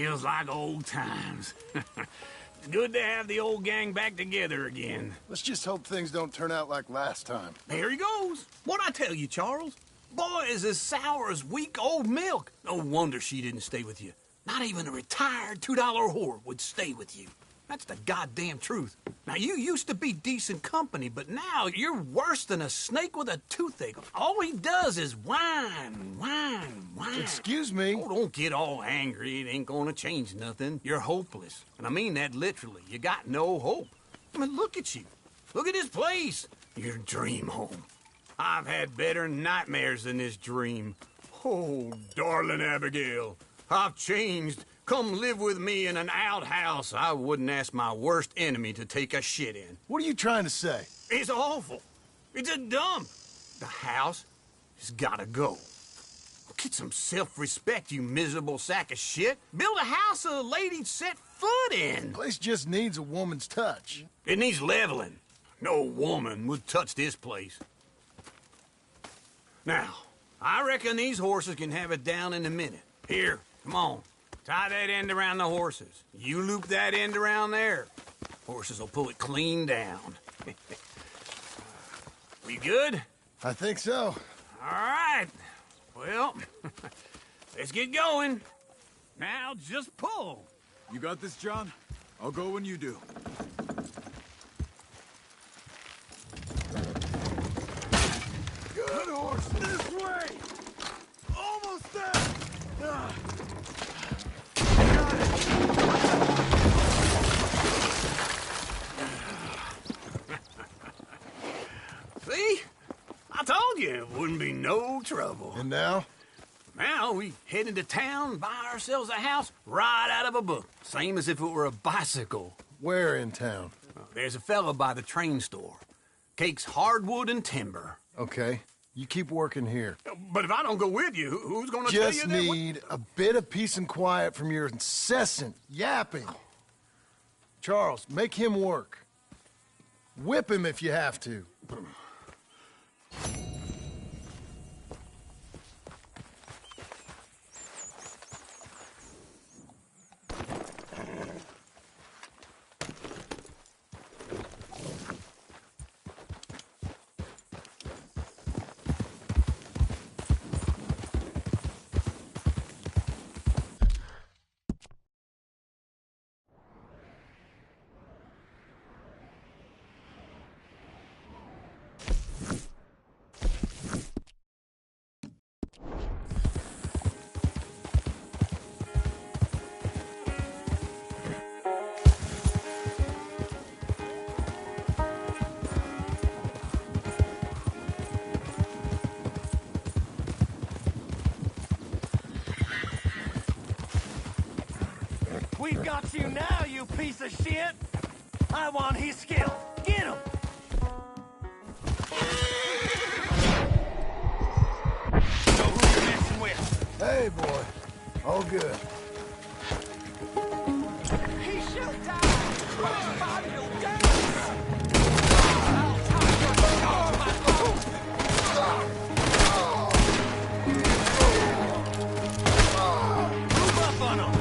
Feels like old times. It's good to have the old gang back together again. Let's just hope things don't turn out like last time. There he goes. What'd I tell you, Charles? Boy is as sour as week-old milk. No wonder she didn't stay with you. Not even a retired $2 whore would stay with you. That's the goddamn truth. Now, you used to be decent company, but now you're worse than a snake with a toothache. All he does is whine. Excuse me? Oh, don't get all angry. It ain't gonna change nothing. You're hopeless. And I mean that literally. You got no hope. I mean, look at you. Look at this place. Your dream home. I've had better nightmares than this dream. Oh, darling Abigail, I've changed. Come live with me in an outhouse I wouldn't ask my worst enemy to take a shit in. What are you trying to say? It's awful. It's a dump. The house has gotta go. Get some self-respect, you miserable sack of shit. Build a house a lady'd set foot in. The place just needs a woman's touch. It needs leveling. No woman would touch this place. Now, I reckon these horses can have it down in a minute. Here, come on. Tie that end around the horses. You loop that end around there. Horses will pull it clean down. We good? I think so. All right. Well, let's get going. Now just pull. You got this, John? I'll go when you do. Good horse! This way! Almost there! See? I told you it wouldn't be no trouble. And now? Now we head into town, buy ourselves a house right out of a book. Same as if it were a bicycle. Where in town? There's a fella by the train store. Cakes hardwood and timber. Okay. You keep working here. But if I don't go with you, who's gonna tell you Just that? need a bit of peace and quiet from your incessant yapping. Charles, make him work. Whip him if you have to. We've got you now, you piece of shit! I want his skill. Get him! Know who you're messing with. Hey, boy. All good. He shall die! My body will dance! Move up on him!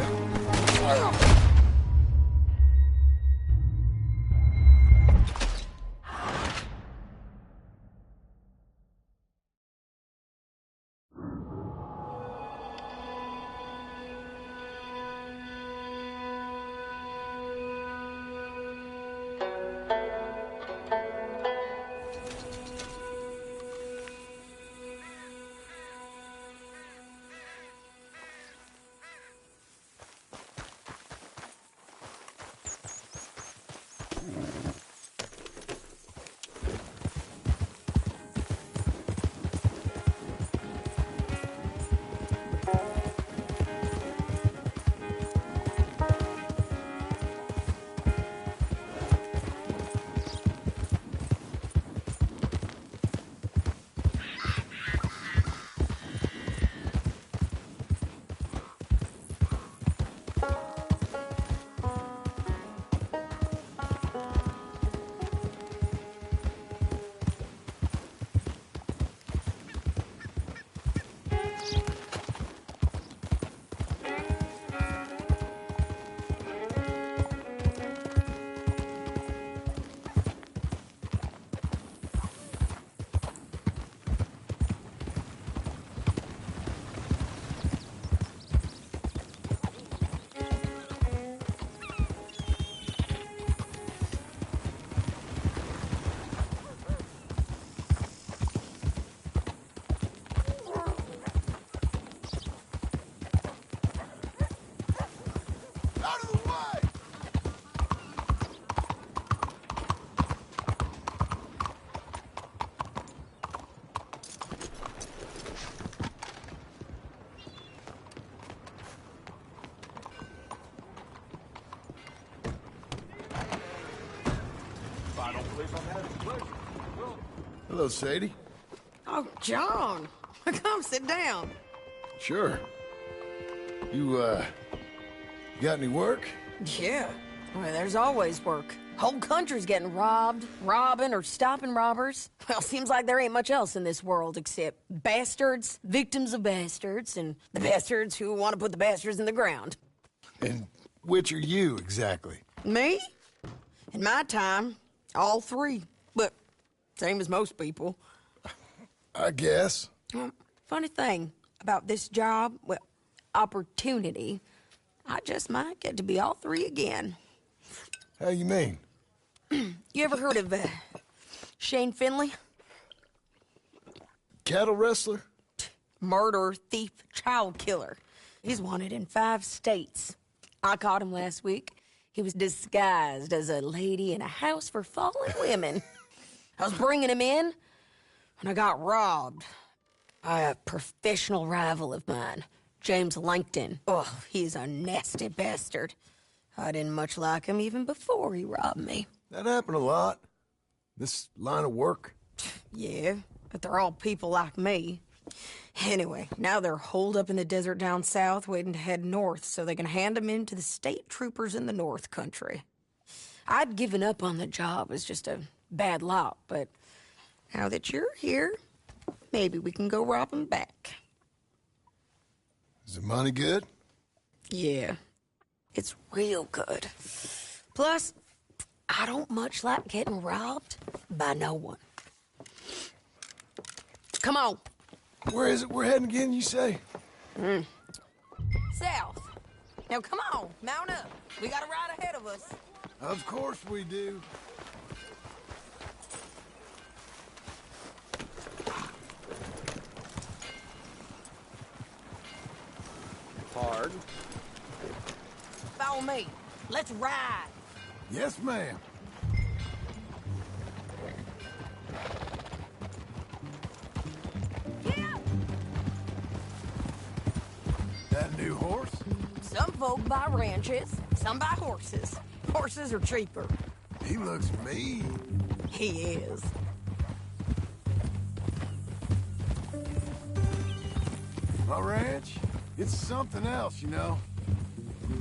Hello, Sadie. Oh, John. Come sit down. Sure. You got any work? Yeah. Well, there's always work. Whole country's getting robbed, robbing, or stopping robbers. Well, seems like there ain't much else in this world except bastards, victims of bastards, and the bastards who want to put the bastards in the ground. And which are you, exactly? Me? In my time, all three. But same as most people. I guess. Funny thing about this job, well, opportunity, I just might get to be all three again. How you mean? You ever heard of Shane Finley? Cattle wrestler? Murderer, thief, child killer. He's wanted in 5 states. I caught him last week. He was disguised as a lady in a house for fallen women. I was bringing him in, and I got robbed by a professional rival of mine, James Langton. Oh, he's a nasty bastard. I didn't much like him even before he robbed me. That happened a lot. This line of work. Yeah, but they're all people like me. Anyway, now they're holed up in the desert down south, waiting to head north so they can hand them in to the state troopers in the north country. I'd given up on the job as just a bad lot, but now that you're here, maybe we can go rob them back. Is the money good? Yeah, it's real good. Plus, I don't much like getting robbed by no one. Come on. Where is it we're heading again, you say? South. Now come on, mount up. We got a ride ahead of us. Of course we do. Hard. Follow me. Let's ride. Yes, ma'am. Yeah. That new horse? Some folk buy ranches, some buy horses. Horses are cheaper. He looks mean. He is. My ranch? It's something else, you know.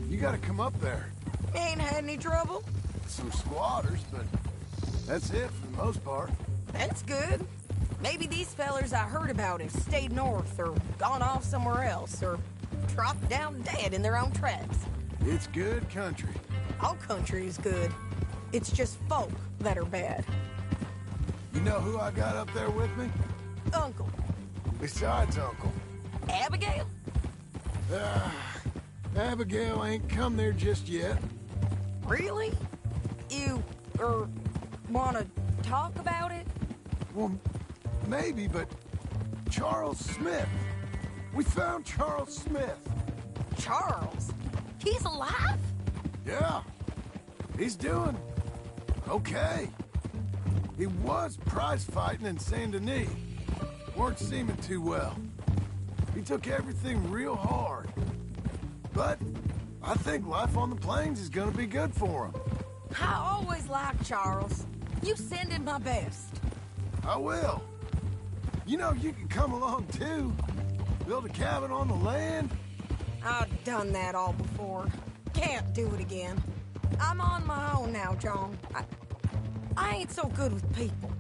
You gotta come up there. Ain't had any trouble? Some squatters, but that's it for the most part. That's good. Maybe these fellers I heard about have stayed north or gone off somewhere else or dropped down dead in their own tracks. It's good country. All country is good. It's just folk that are bad. You know who I got up there with me? Uncle. Besides Uncle. Abigail? Abigail ain't come there just yet. Really? You, wanna talk about it? Well, maybe, but Charles Smith. We found Charles Smith. Charles? He's alive? Yeah. He's doing okay. He was prize fighting in Saint Denis. Weren't seeming too well. He took everything real hard. But I think life on the plains is gonna be good for him. I always liked Charles. You send him my best. I will. You know, you can come along too. Build a cabin on the land. I've done that all before. Can't do it again. I'm on my own now, John. I ain't so good with people.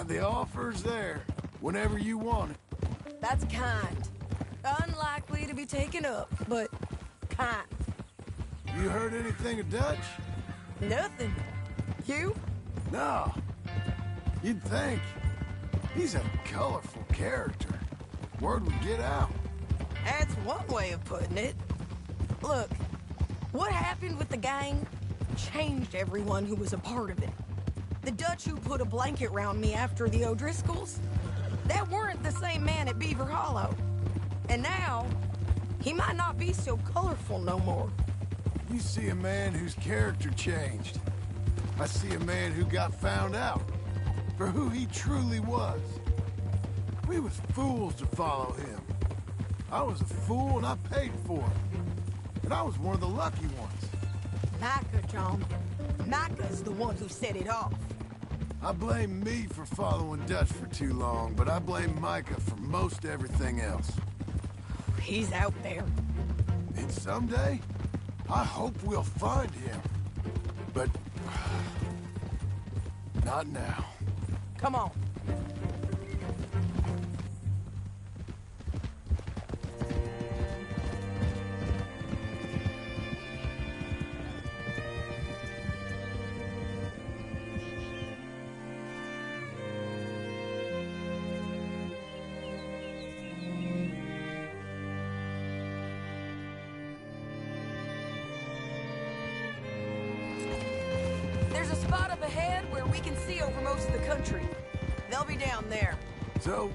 The offer's there whenever you want it. That's kind. Unlikely to be taken up, but kind. You heard anything of Dutch? Nothing. You? No. You'd think. He's a colorful character. Word would get out. That's one way of putting it. Look, what happened with the gang changed everyone who was a part of it. The Dutch who put a blanket round me after the O'Driscolls, that weren't the same man at Beaver Hollow. And now, he might not be so colorful no more. You see a man whose character changed. I see a man who got found out for who he truly was. We was fools to follow him. I was a fool and I paid for it. And I was one of the lucky ones. Micah, John. Micah's the one who set it off. I blame me for following Dutch for too long, but I blame Micah for most everything else. He's out there. And someday, I hope we'll find him. But... not now. Come on. There's a spot up ahead where we can see over most of the country. They'll be down there. So,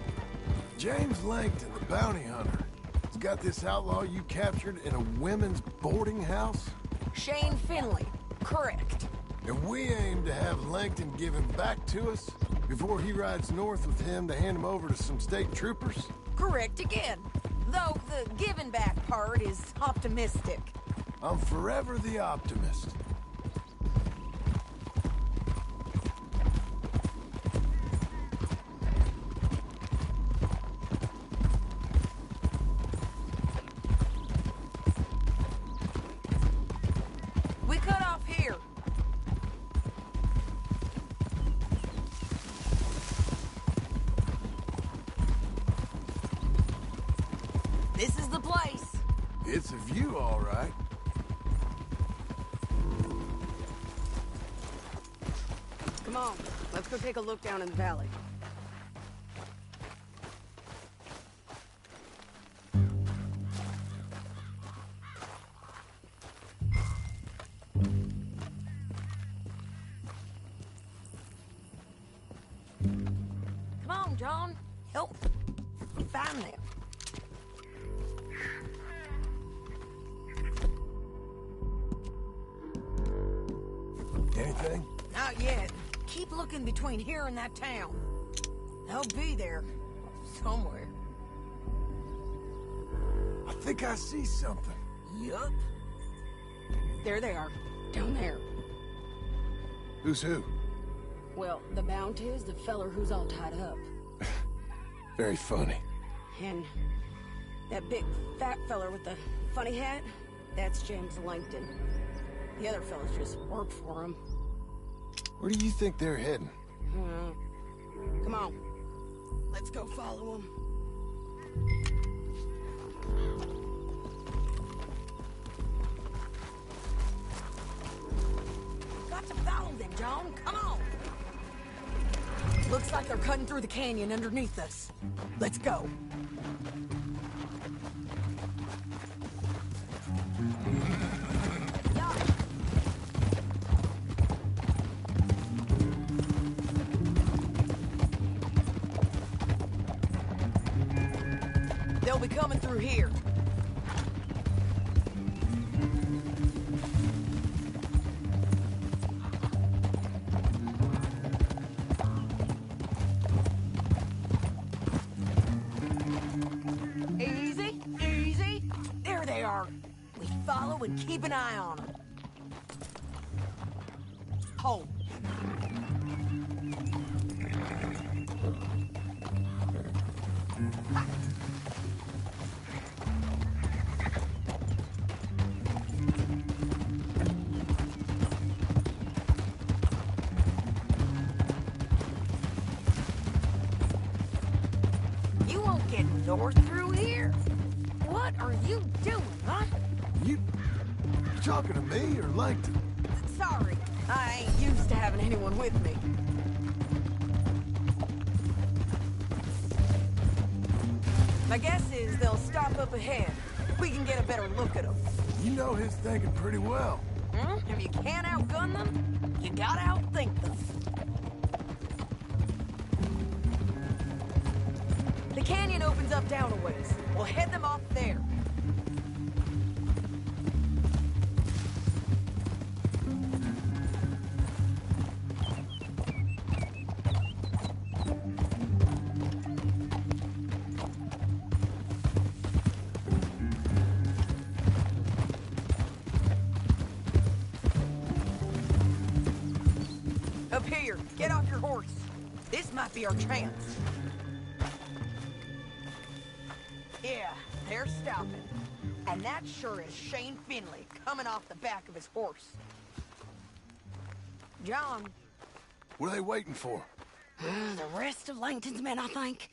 James Langton, the bounty hunter, has got this outlaw you captured in a women's boarding house? Shane Finley. Correct. And we aim to have Langton give him back to us before he rides north with him to hand him over to some state troopers? Correct again. Though the giving back part is optimistic. I'm forever the optimist. We cut off here. This is the place. It's a view, all right. Come on, let's go take a look down in the valley. Come on, John. Help. Find them. Anything? Not yet. Keep looking between here and that town. They'll be there. Somewhere. I think I see something. Yup. There they are. Down there. Who's who? Well, the Bounty is the feller who's all tied up. Very funny. And that big fat feller with the funny hat, that's James Langton. The other fellas just work for him. Where do you think they're heading? Come on. Let's go follow him. Got to follow them, John. Come on. Looks like they're cutting through the canyon underneath us. Let's go. They'll be coming through here. Easy, easy. There they are. We follow and keep an eye on them. Hold. You won't get north through here. What are you doing, huh? You talking to me or Langton? Sorry, I ain't used to having anyone with me. My guess is they'll stop up ahead. We can get a better look at them. You know his thinking pretty well. If you can't outgun them, you gotta outthink them. The canyon opens up down a ways. We'll head them off there. Up here. Get off your horse. horse. This might be our chance. Yeah, they're stopping. And that sure is Shane Finley coming off the back of his horse. John. What are they waiting for? The rest of Langton's men, I think.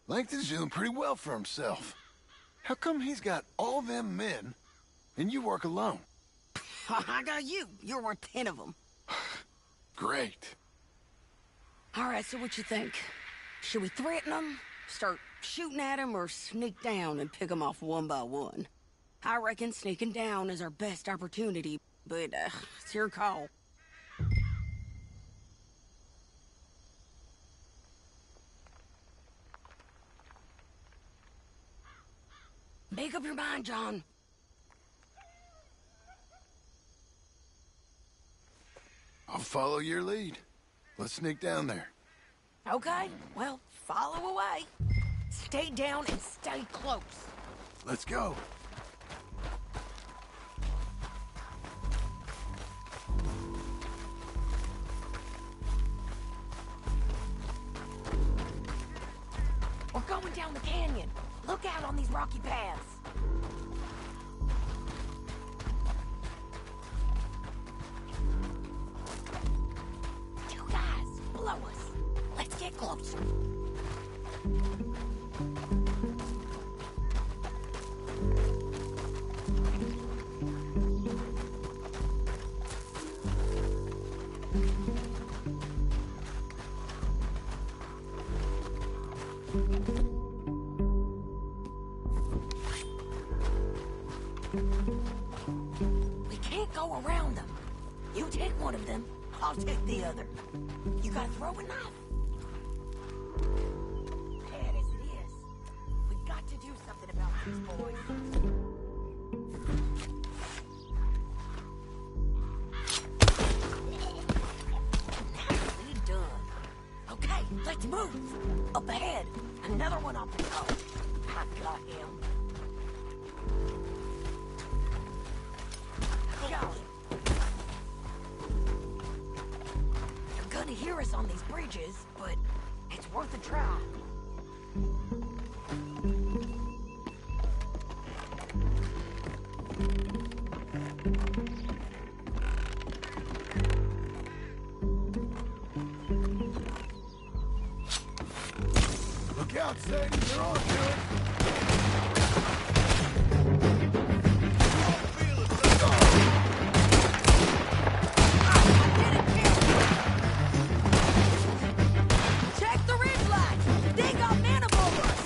Langton's doing pretty well for himself. How come he's got all them men, and you work alone? I got you. You're worth 10 of them. Great. All right, so what you think? Should we threaten them, start shooting at them, or sneak down and pick them off one by one? I reckon sneaking down is our best opportunity, but it's your call. Make up your mind, John. I'll follow your lead. Let's sneak down there. Okay, well, follow away. Stay down and stay close. Let's go. We're going down the canyon. Look out on these rocky paths. Two guys below us. Let's get closer. We can't go around them. You take one of them, I'll take the other. You gotta throw a knife. Bad as it is, we got to do something about these boys. Nicely done. Okay, let's move. Up ahead, another one off the top. I got him. They're gonna hear us on these bridges, but it's worth a try. Look out, Sadie. They're on to it. Check the ridge line. They got men above us.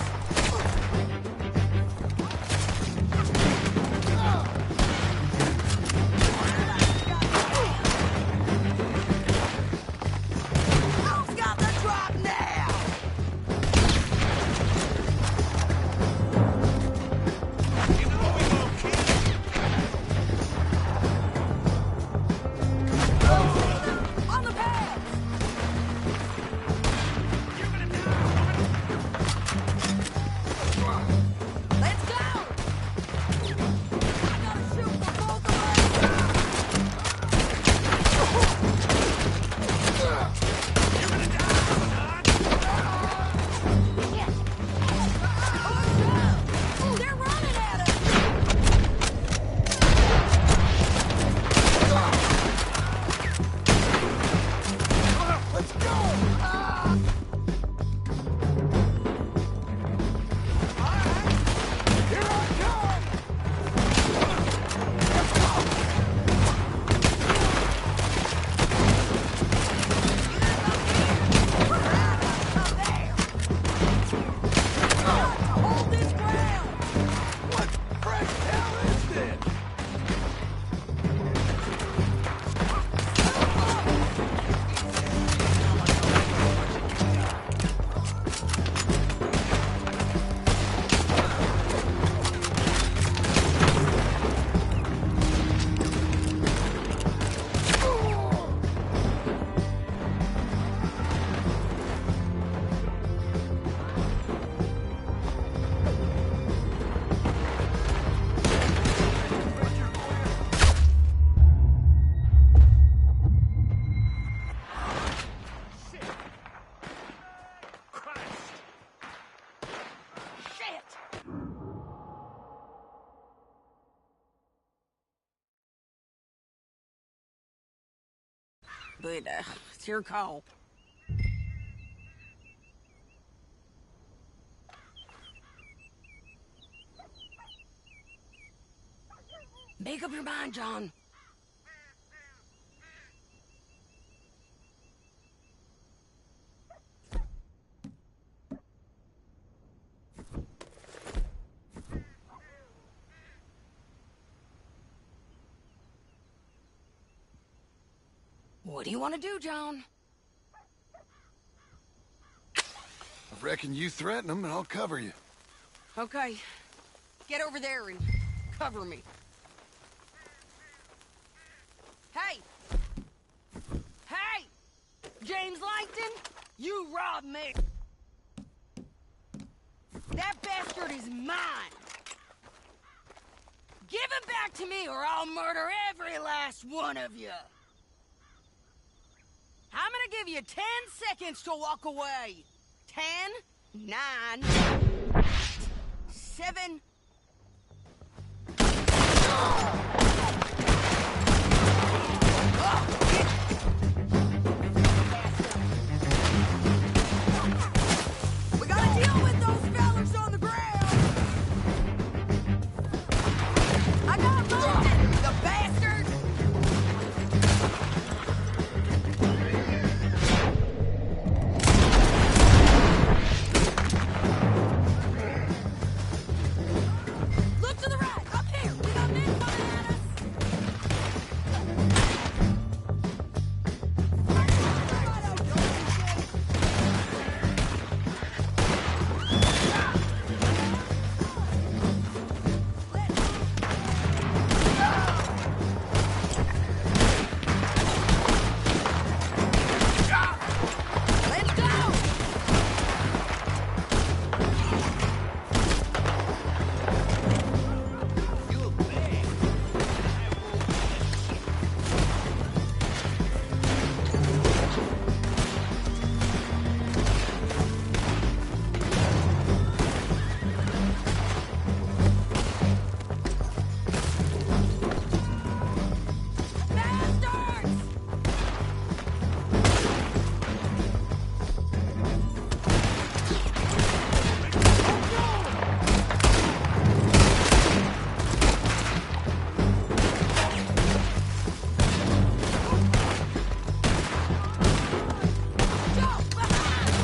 Who's got the drop now? But, it's your call. Make up your mind, John. What do you want to do, John? I reckon you threaten him and I'll cover you. Okay. Get over there and cover me. Hey! Hey! James Langton, you robbed me! That bastard is mine! Give him back to me or I'll murder every last one of you! I'm gonna give you 10 seconds to walk away. 10, 9, 7... We gotta deal with those fellas on the ground! I got London, the bastard! Look to the right! Up here! We got men coming at us! Let's go! Bastards! Jump behind!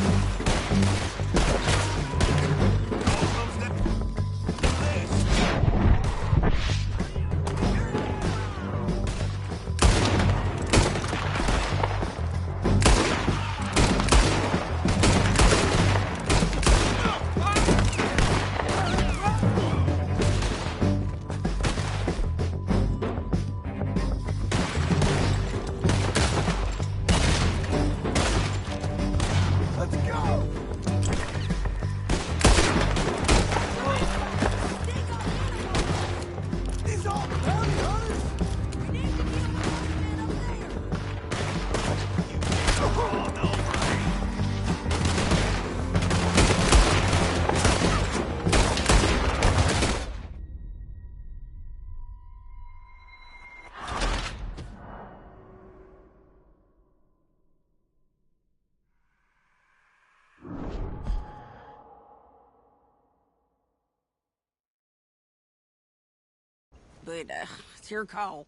Let's go! These all bounty hunters? We need to deal with those men up there. But, it's your call.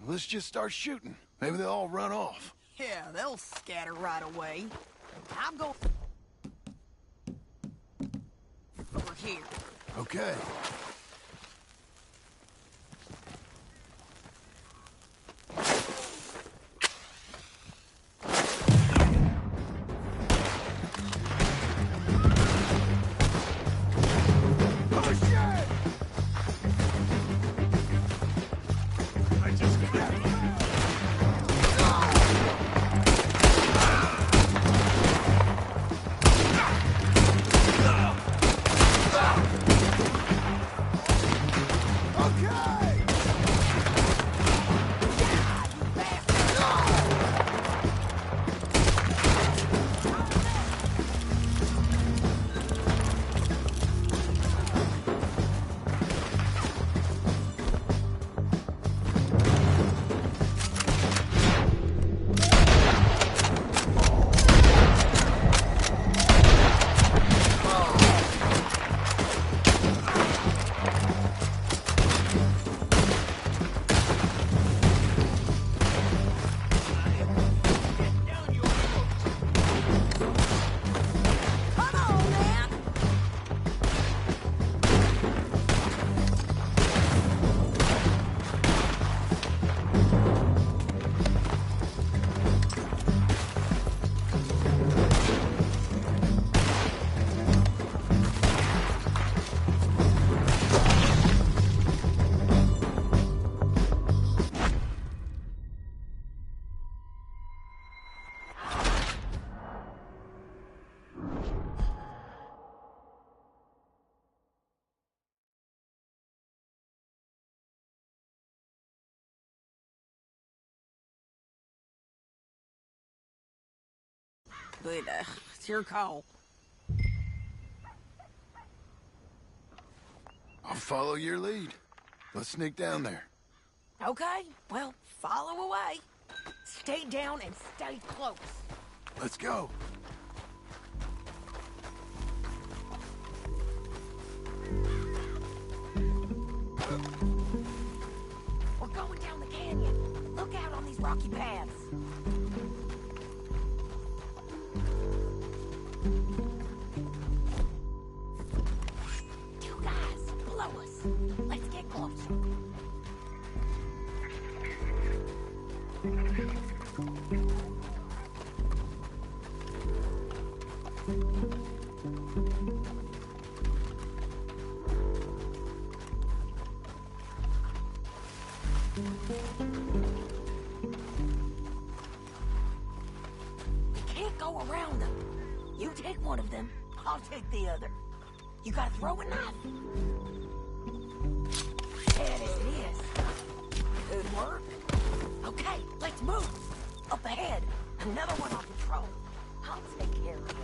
Let's just start shooting. Maybe they'll all run off. Yeah, they'll scatter right away. I'm going over here. Okay. Oh, shit! But, it's your call. I'll follow your lead. Let's sneak down there. Okay, well, follow away. Stay down and stay close. Let's go. We're going down the canyon. Look out on these rocky paths. You guys, below us. Let's get closer. We can't go around them. You take one of them, I'll take the other. You gotta throw a knife. Dead as it is. Good work. Okay, let's move. Up ahead, another one on patrol. I'll take care of it.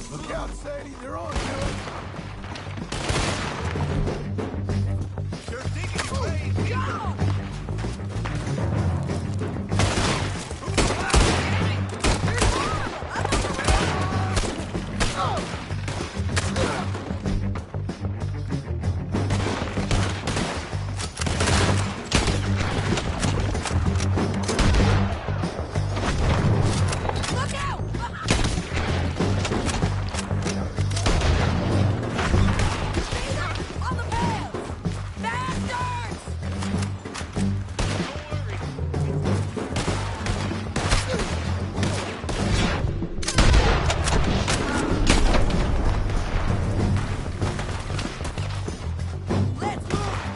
Look out, Sadie. They're on to us. They're digging away. Go! Look out! On the path! Bastards! Let's move!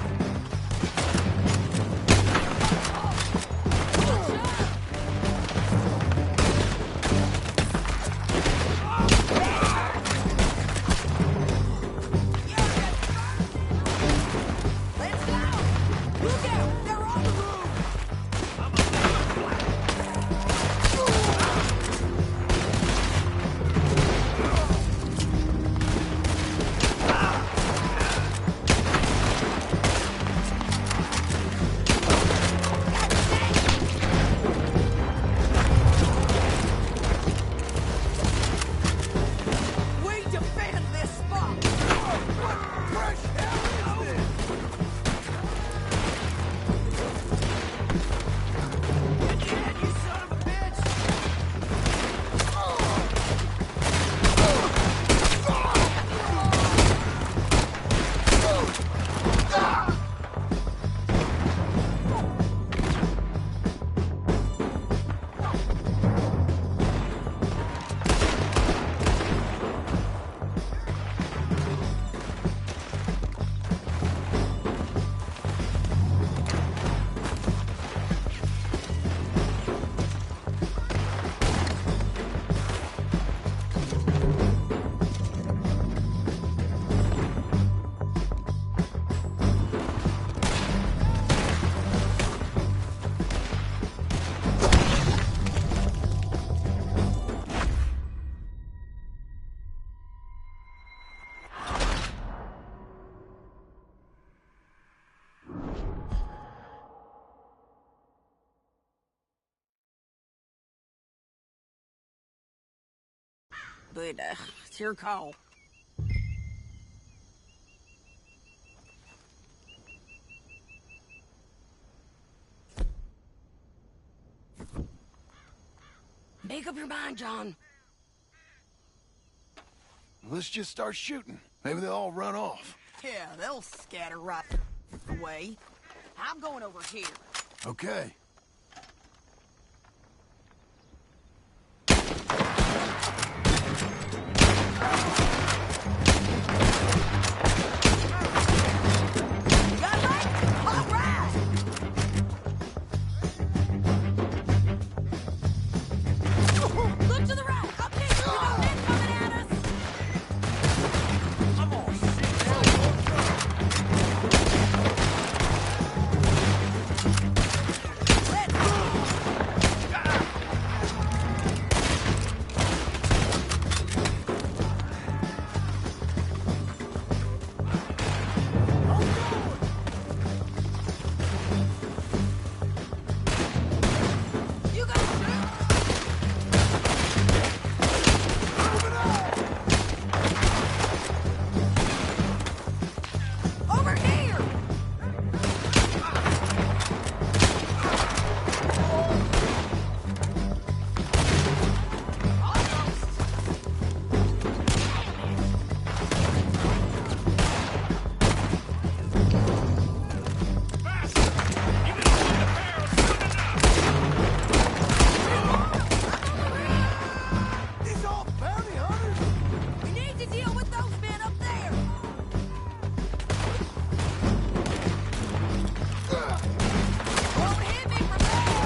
Let's go! Look out! They're on the move! We defend this spot! Fresh hell is this? Again, you son of a bitch! But, it's your call. Make up your mind, John. Let's just start shooting. Maybe they'll all run off. Yeah, they'll scatter right away. I'm going over here. Okay. Got light? All right! Look to the right. Up here. We got men coming at us. I'm all sick now. Let's go! You guys shoot. Over here. These all bounty hunters? We need to deal with those men up there. Don't hit me from there.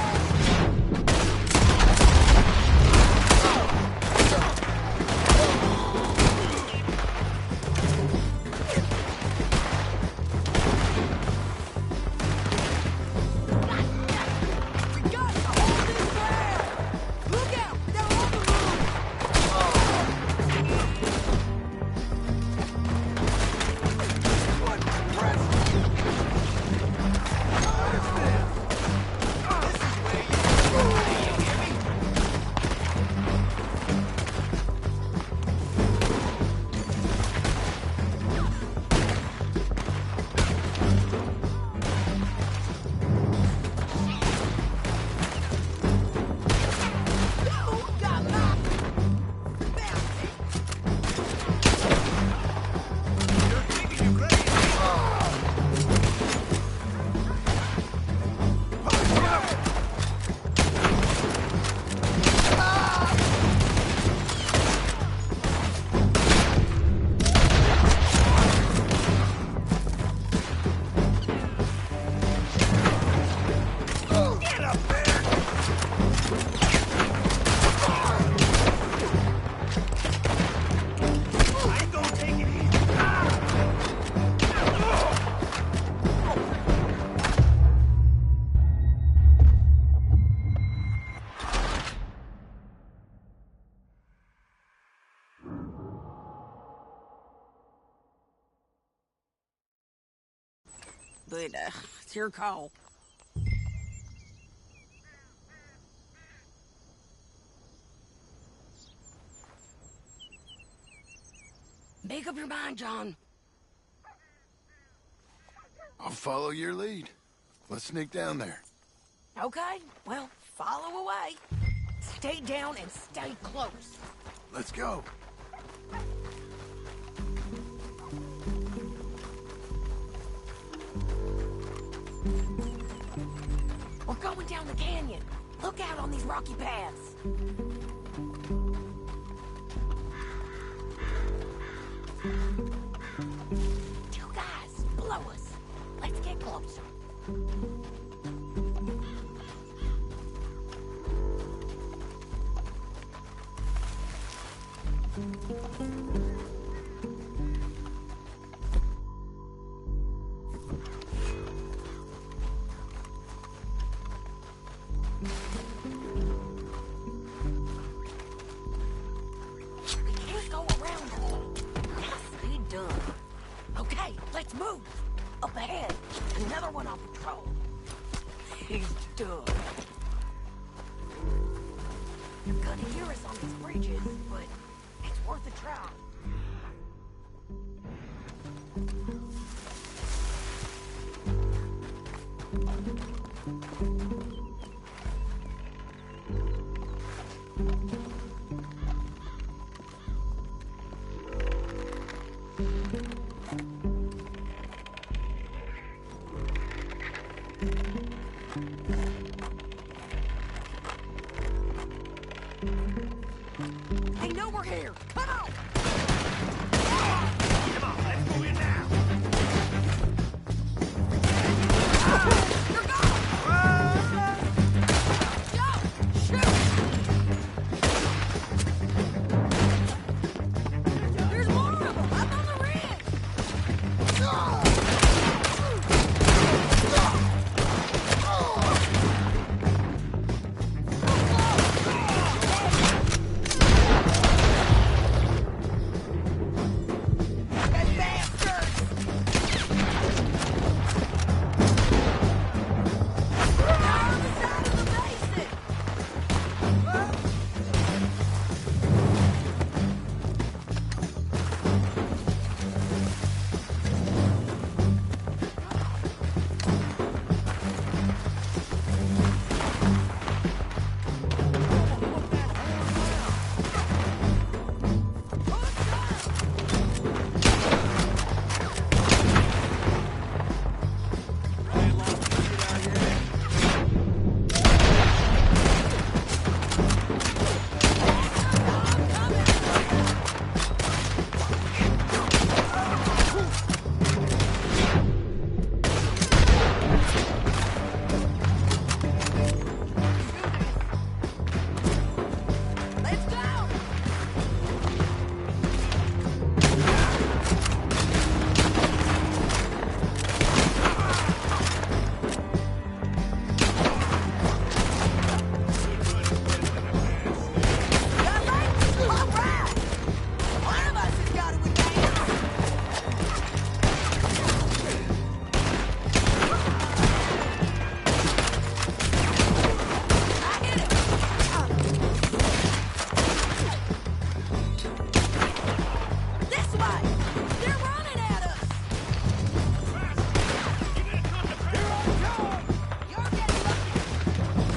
We got to hold this ground. Look out! They're on the move. What press? You got my bounty. You're thinking you crazy. Get up there! I ain't gonna take it easy. But, it's your call. Make up your mind, John. I'll follow your lead. Let's sneak down there. Okay, well, follow away. Stay down and stay close. Let's go. We're going down the canyon. Look out on these rocky paths. Two guys below us. Let's get closer. We can't go around them. Nicely done. Okay, let's move. Up ahead, another one on patrol. They know we're here. Come on. Come on, let's go in now. You're gone. Go. Shoot. There's more of them up on the ridge. That bastard. They're on the side of the basin. Let's go. Got lights? All right. One of us has got to advance. I hit it. This way. They're running at us. You're getting lucky. This fuck.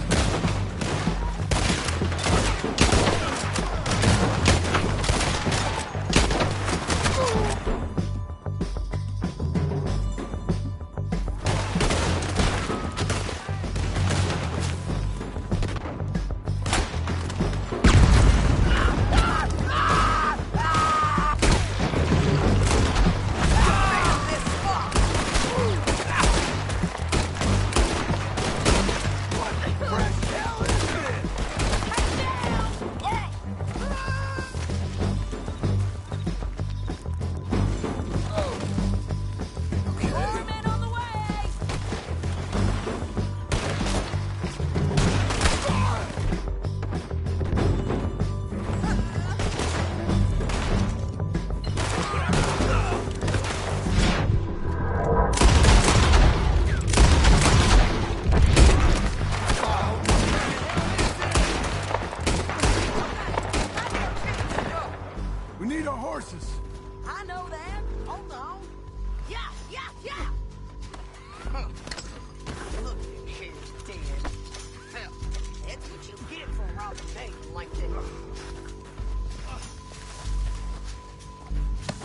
More men on the way. We need our horses. I know that. Hold on. Yeah, yeah, yeah. Huh. Look at here, Dad. Hell, that's what you get for robbing Nathan like that.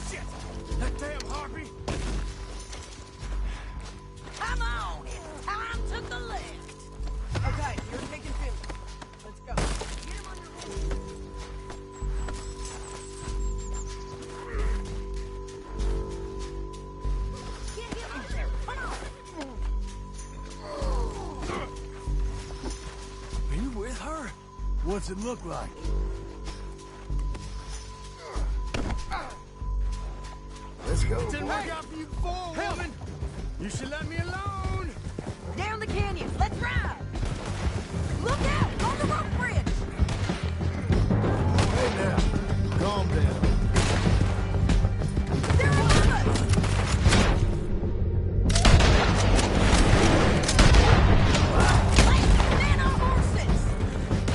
Shit! That damn harpy! Come on, it's time to collect. Okay, you're taking Philly. Let's go. Get him on your horse. Get him up there. Come on. Are you with her? What's it look like? Let's go. Didn't work out for you before, woman! You should let me alone! Down the canyon. Let's ride. Look out on the rope bridge. Hey now, calm down. They're above us. Let's man our horses.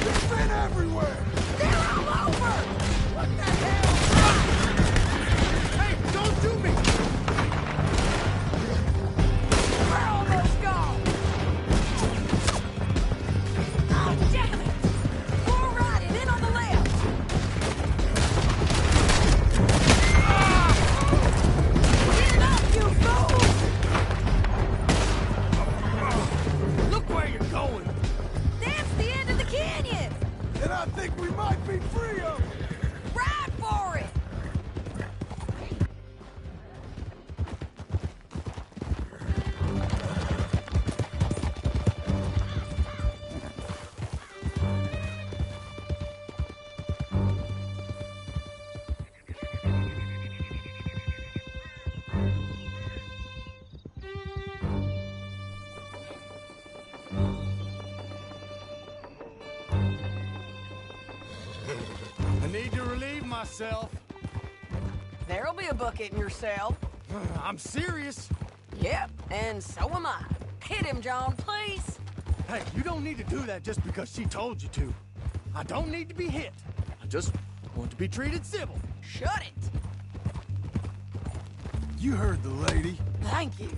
There's men everywhere. They're all over. What the hell? Hey, don't do me! We're almost gone. Oh, damn it. We're riding in on the left. myself. There'll be a bucket in your cell. I'm serious. Yep, and so am I. Hit him, John, please. Hey, you don't need to do that just because she told you to. I don't need to be hit. I just want to be treated civil. Shut it. You heard the lady. Thank you.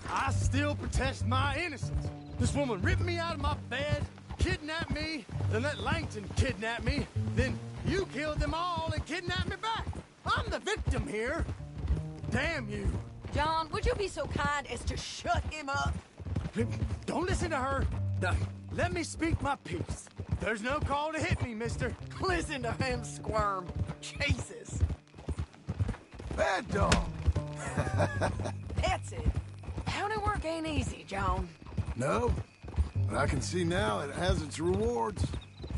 I still protest my innocence. This woman ripped me out of my bed, kidnapped me, then let Langton kidnap me, then you killed them all and kidnapped me back. I'm the victim here. Damn you. John, would you be so kind as to shut him up? Don't listen to her. No, let me speak my piece. There's no call to hit me, mister. Listen to him squirm. Jesus. Bad dog. That's it. County work ain't easy, John. No, but I can see now it has its rewards.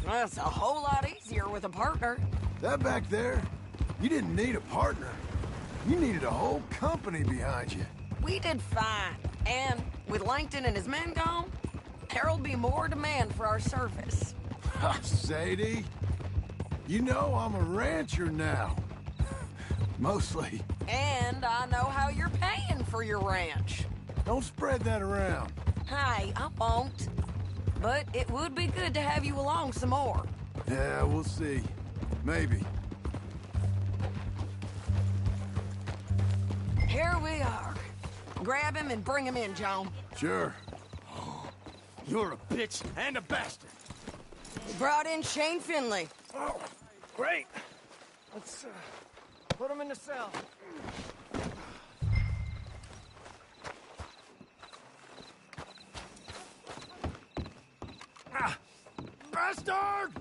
That's a whole lot easier with a partner. That back there, you didn't need a partner. You needed a whole company behind you. We did fine. And with Langton and his men gone, there'll be more demand for our service. Sadie, you know I'm a rancher now. Mostly. And I know how you're paying for your ranch. Don't spread that around. Hey, I won't. But it would be good to have you along some more. Yeah, we'll see. Maybe. Here we are. Grab him and bring him in, John. Sure. You're a bitch and a bastard. We brought in Shane Finley. Oh, great. Let's put him in the cell. Ah, bastard!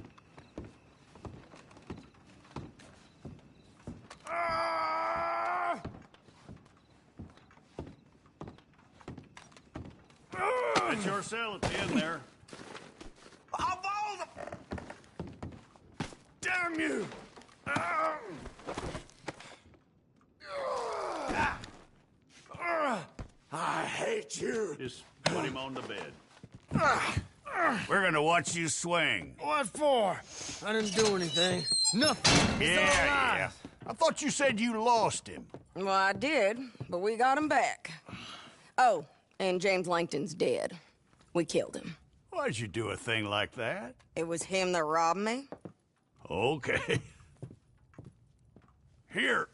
Ah! It's your cell at the end there. Of all the... Damn you! I hate you. Just put him on the bed. We're gonna watch you swing. What for? I didn't do anything. Nothing. It's all Yeah. lies. I thought you said you lost him. Well, I did, but we got him back. Oh, and James Langton's dead. We killed him. Why'd you do a thing like that? It was him that robbed me. Okay. Here.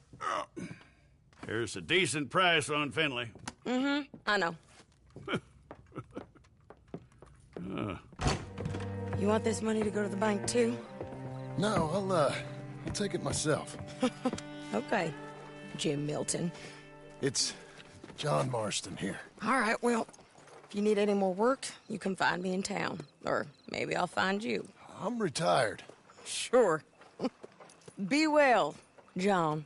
Here's a decent price on Finley. I know. You want this money to go to the bank, too? No, I'll take it myself. Okay, Jim Milton. It's John Marston here. All right, well, if you need any more work, you can find me in town. Or maybe I'll find you. I'm retired. Sure. Be well, John.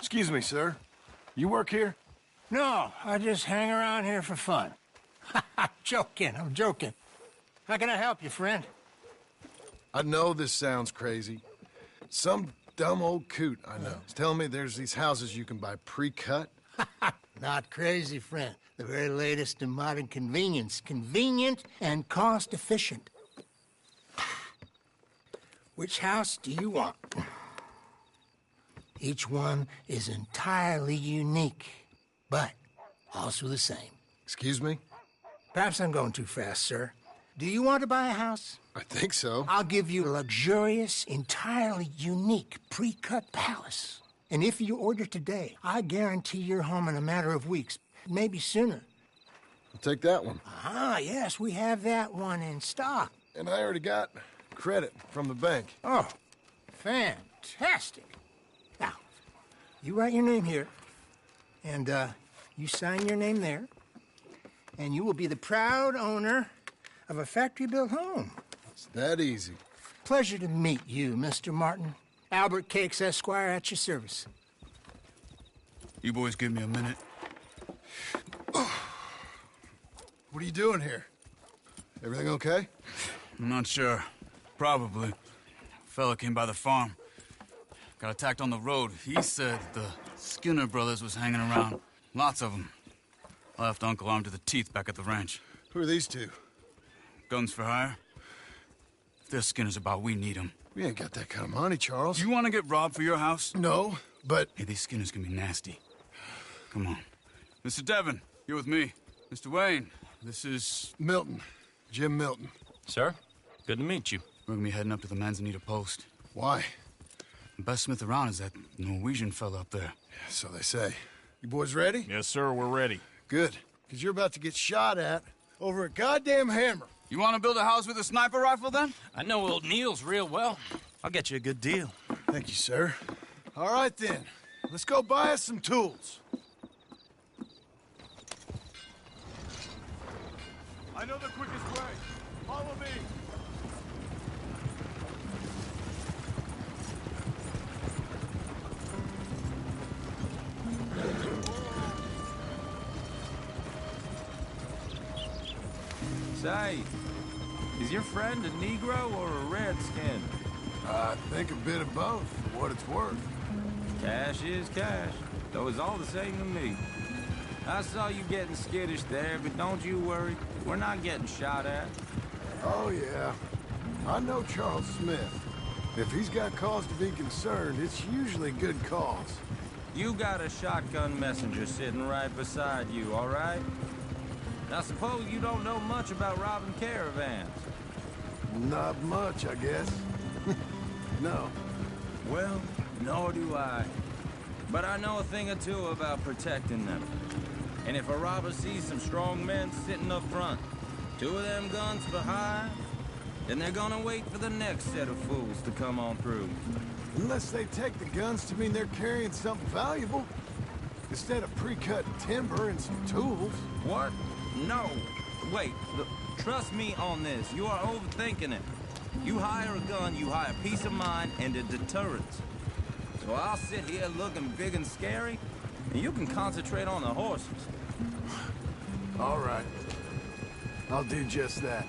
Excuse me, sir. You work here? No, I just hang around here for fun. I'm joking. How can I help you, friend? I know this sounds crazy. Some dumb old coot I know is telling me there's these houses you can buy pre-cut. Not crazy, friend. The very latest in modern convenience. Convenient and cost-efficient. Which house do you want? Each one is entirely unique, but also the same. Excuse me? Perhaps I'm going too fast, sir. Do you want to buy a house? I think so. I'll give you a luxurious, entirely unique pre-cut palace. And if you order today, I guarantee you're home in a matter of weeks, maybe sooner. I'll take that one. Ah, yes, we have that one in stock. And I already got credit from the bank. Oh, fantastic. Now, you write your name here, and you sign your name there, and you will be the proud owner of a factory-built home. It's that easy. Pleasure to meet you, Mr. Martin. Albert Cakes, Esquire, at your service. You boys give me a minute. What are you doing here? Everything okay? I'm not sure. Probably. Fella came by the farm. Got attacked on the road. He said the Skinner brothers was hanging around. Lots of them. I left Uncle armed to the teeth back at the ranch. Who are these two? Guns for hire? If they're Skinner's about, we need them. We ain't got that kind of money, Charles. You want to get robbed for your house? No, but... Hey, these Skinners can be nasty. Come on. Mr. Devon, you're with me. Mr. Wayne, this is... Milton. Jim Milton. Sir, good to meet you. We're gonna be heading up to the Manzanita post. Why? The best smith around is that Norwegian fella up there. So they say. You boys ready? Yes, sir, we're ready. Good. Because you're about to get shot at over a goddamn hammer. You want to build a house with a sniper rifle, then? I know old Neil's real well. I'll get you a good deal. Thank you, sir. All right, then. Let's go buy us some tools. I know the quickest way. Follow me. Say, is your friend a Negro or a Redskin? I think a bit of both, for what it's worth. Cash is cash, though it's all the same to me. I saw you getting skittish there, but don't you worry. We're not getting shot at. Oh, yeah. I know Charles Smith. If he's got cause to be concerned, it's usually good cause. You got a shotgun messenger sitting right beside you, all right? I suppose you don't know much about robbing caravans. Not much, I guess. No. Well, nor do I. But I know a thing or two about protecting them. And if a robber sees some strong men sitting up front, 2 of them guns for hire, then they're gonna wait for the next set of fools to come on through. Unless they take the guns to mean they're carrying something valuable. Instead of pre-cut timber and some tools. What? No. Wait, trust me on this. You are overthinking it. You hire a gun, you hire peace of mind and a deterrence. So I'll sit here looking big and scary, and you can concentrate on the horses. All right. I'll do just that.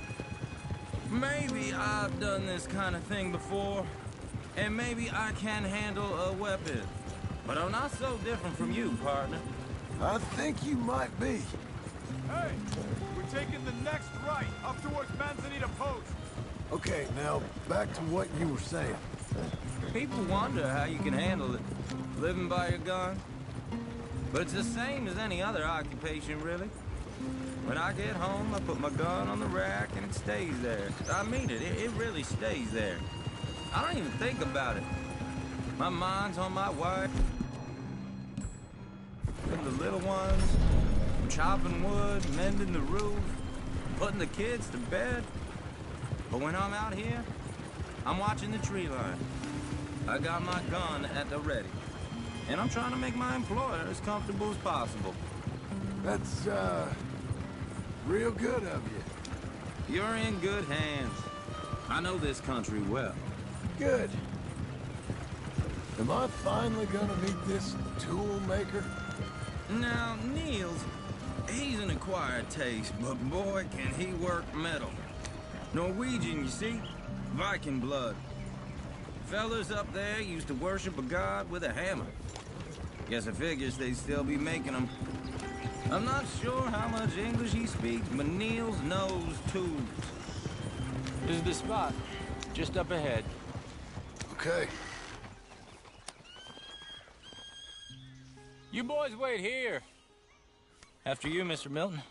Maybe I've done this kind of thing before, and maybe I can handle a weapon. But I'm not so different from you, partner. I think you might be. Hey, we're taking the next right, up towards Manzanita Post. Okay, now, back to what you were saying. People wonder how you can handle it, living by your gun. But it's the same as any other occupation, really. When I get home, I put my gun on the rack and it stays there. I mean it, it really stays there. I don't even think about it. My mind's on my wife, and the little ones, chopping wood, mending the roof, putting the kids to bed. But when I'm out here, I'm watching the tree line. I got my gun at the ready. And I'm trying to make my employer as comfortable as possible. That's, real good of you. You're in good hands. I know this country well. Good. Am I finally gonna meet this tool maker? Now, Niels, he's an acquired taste, but boy, can he work metal. Norwegian, you see? Viking blood. Fellas up there used to worship a god with a hammer. Guess I figures they'd still be making them. I'm not sure how much English he speaks, but Niels knows tools. This is the spot, just up ahead. Okay. You boys wait here. After you, Mr. Milton.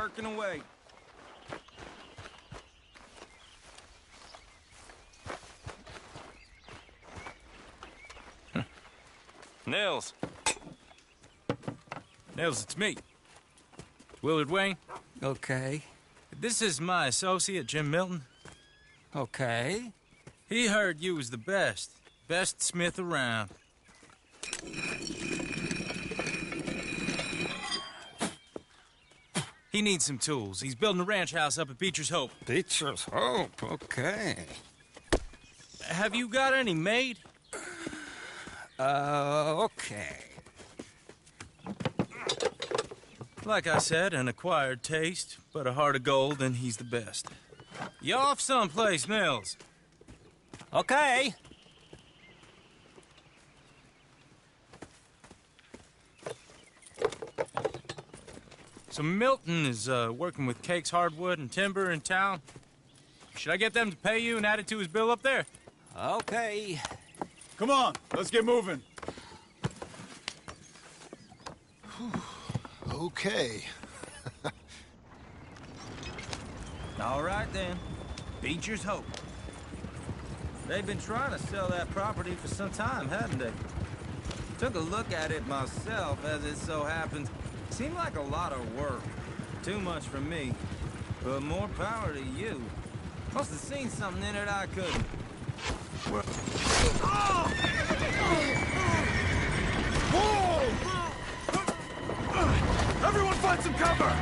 working away. Nils. Nils, it's me. Willard Wayne. Okay. This is my associate, Jim Milton. Okay. He heard you was the best. Best smith around. He needs some tools. He's building a ranch house up at Beecher's Hope. Beecher's Hope, okay. Have you got any made? Okay. Like I said, an acquired taste, but a heart of gold, and he's the best. You off someplace, Nils? Okay. So Milton is working with Cakes Hardwood and Timber in town. Should I get them to pay you and add it to his bill up there? Okay. Come on, let's get moving. Okay. All right, then. Beecher's Hope. They've been trying to sell that property for some time, haven't they? Took a look at it myself, as it so happens. Seemed like a lot of work. Too much for me. But more power to you. Must have seen something in it I couldn't. Everyone find some cover!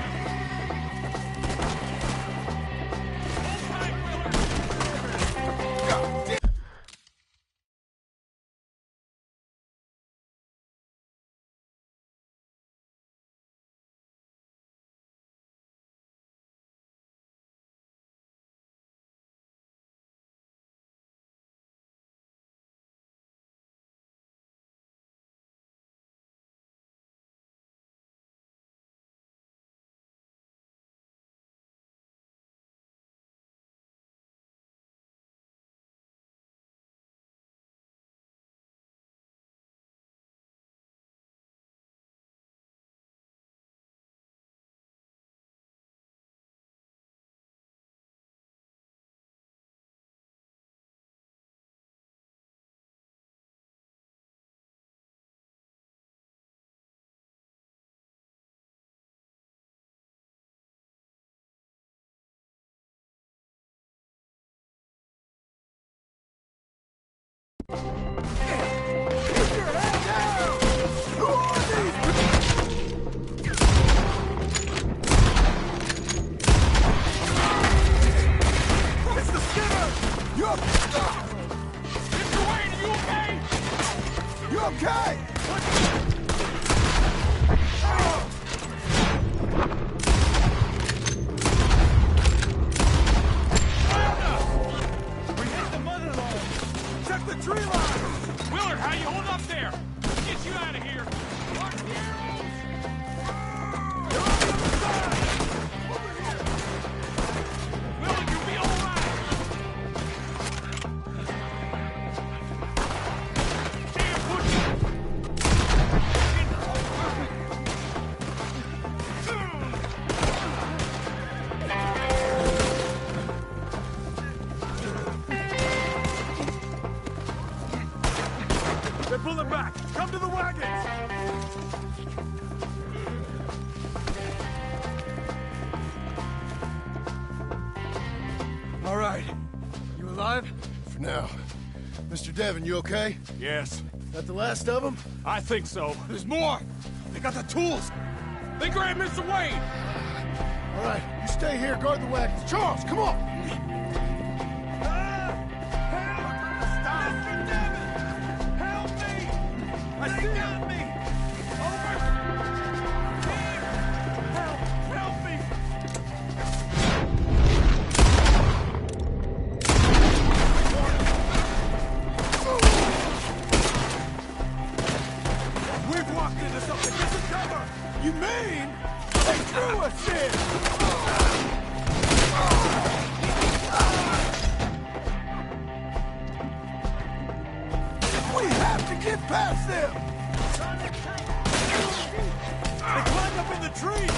All right. You alive? For now. Mr. Devon, you okay? Yes. That the last of them? I think so. There's more! They got the tools! They grabbed Mr. Wayne! All right, you stay here, guard the wagons. Charles, come on! You mean they threw us in? We have to get past them! They climbed up in the tree!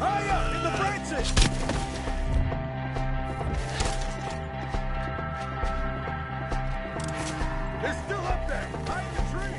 Hurry up! Get the branches! They're still up there! Hide in the tree!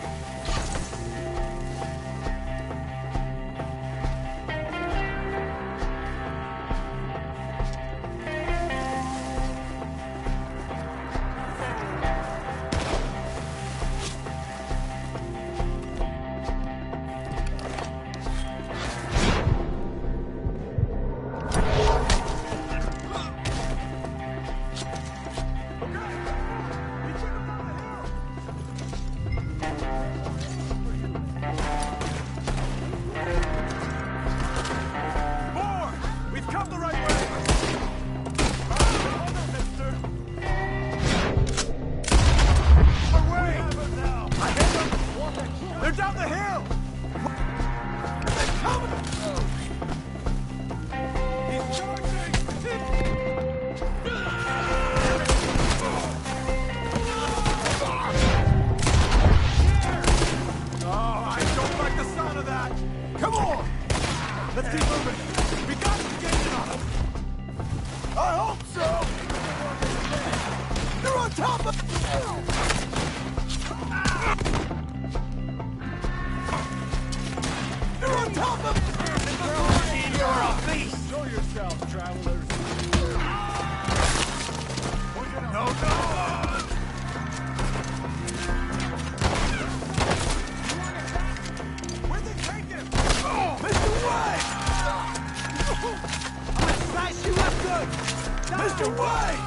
Mr. White!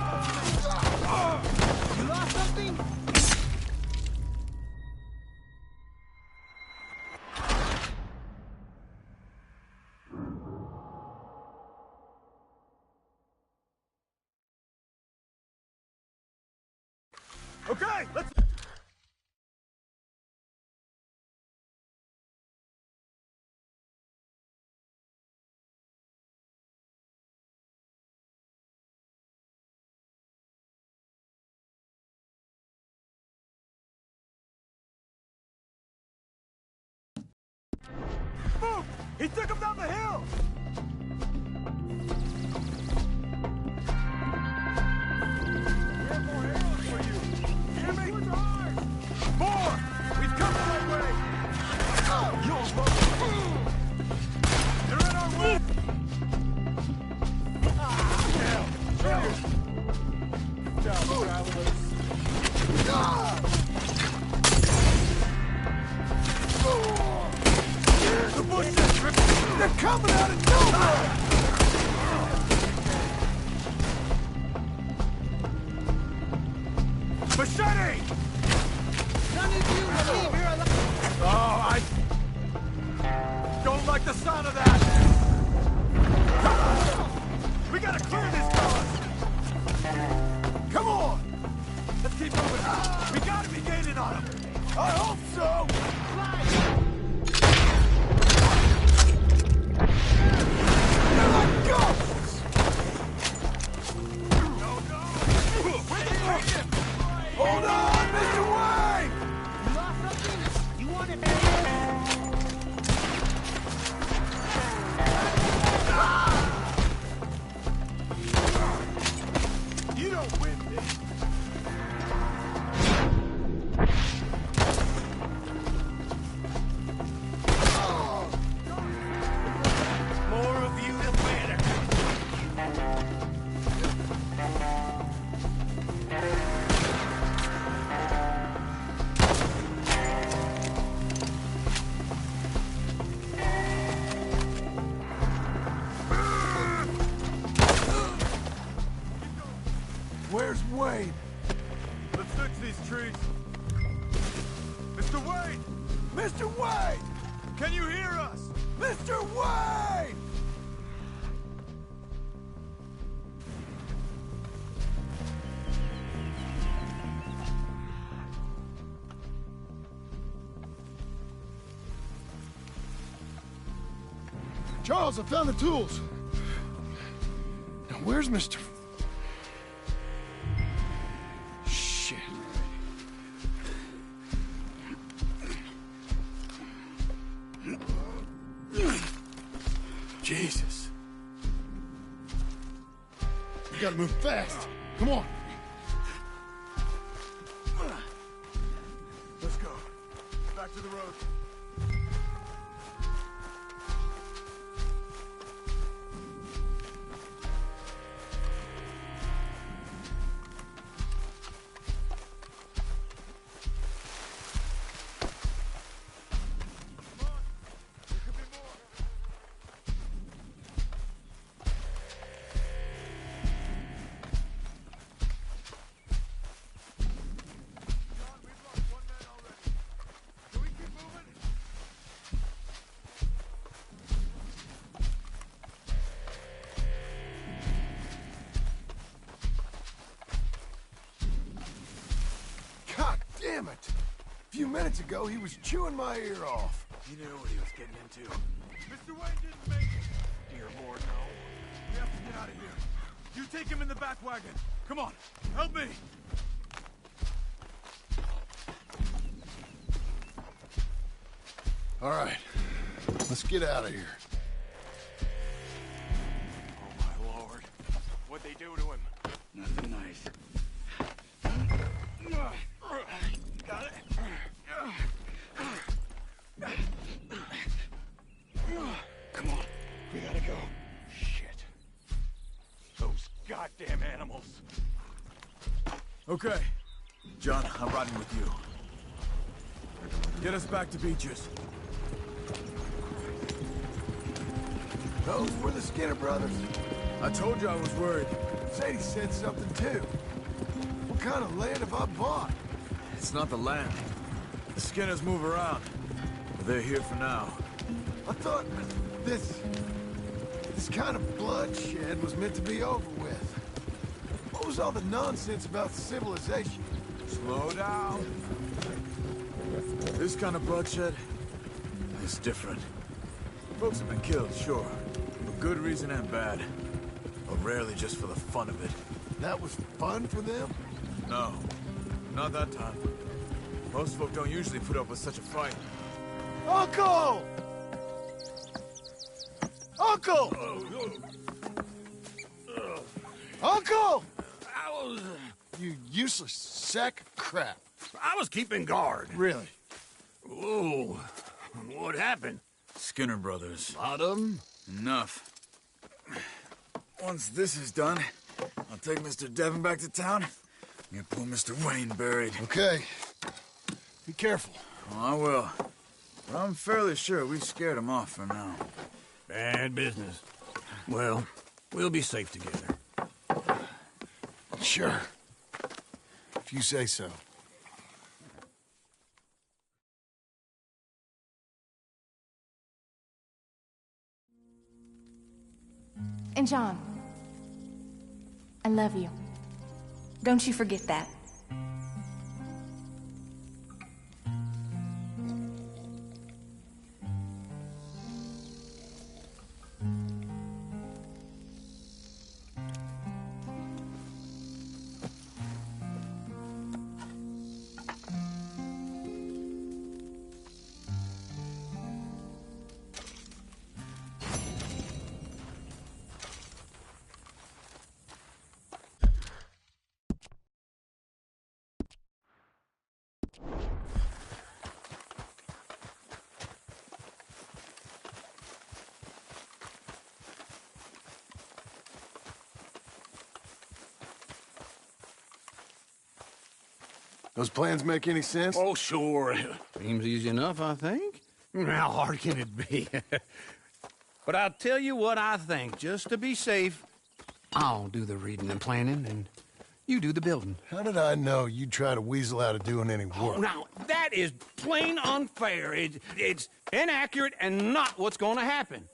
You lost something? Okay, let's... Move! He took him down the hill! We have more arrows for you! Hear me? More! We've come the right way! You're wrong! They're in our way! Travelers! The bushes! They're coming out of nowhere! Where's Wayne? Let's search these trees. Mr. Wayne! Mr. Wayne! Can you hear us? Mr. Wayne! Charles, I found the tools. Now, where's Mr. Shit. Jesus. We gotta move fast. Come on. Let's go. Back to the road. God damn it! A few minutes ago, he was chewing my ear off. He knew what he was getting into. Mr. Wayne didn't make it. Dear Lord, no. We have to get out of here. You take him in the back wagon. Come on, help me. All right, let's get out of here. Oh, my Lord. What'd they do to him? Nothing nice. Got it? Come on, we gotta go. Shit. Those goddamn animals. Okay. John, I'm riding with you. Get us back to Beaches. Those were the Skinner brothers. I told you I was worried. Sadie said something too. What kind of land have I bought? It's not the land. The Skinners move around. But they're here for now. I thought this kind of bloodshed was meant to be over with. What was all the nonsense about civilization? Slow down. This kind of bloodshed is different. Folks have been killed, sure. For good reason and bad. But rarely just for the fun of it. That was fun for them? No, not that time. Most folk don't usually put up with such a fight. Uncle! Uncle! Uncle! You useless sack of crap. I was keeping guard. Really? Whoa. What happened? Skinner brothers. Lot of them? Enough. Once this is done, I'll take Mr. Devon back to town and get poor Mr. Wayne buried. Okay. Be careful. Oh, I will. But I'm fairly sure we scared him off for now. Bad business. Well, we'll be safe together. Sure. If you say so. And John, I love you. Don't you forget that. Those plans make any sense? Oh, sure. Seems easy enough, I think. How hard can it be? But I'll tell you what I think, just to be safe. I'll do the reading and planning, and You do the building. How did I know you'd try to weasel out of doing any Oh, work? now, that is plain unfair. It's inaccurate and not what's going to happen.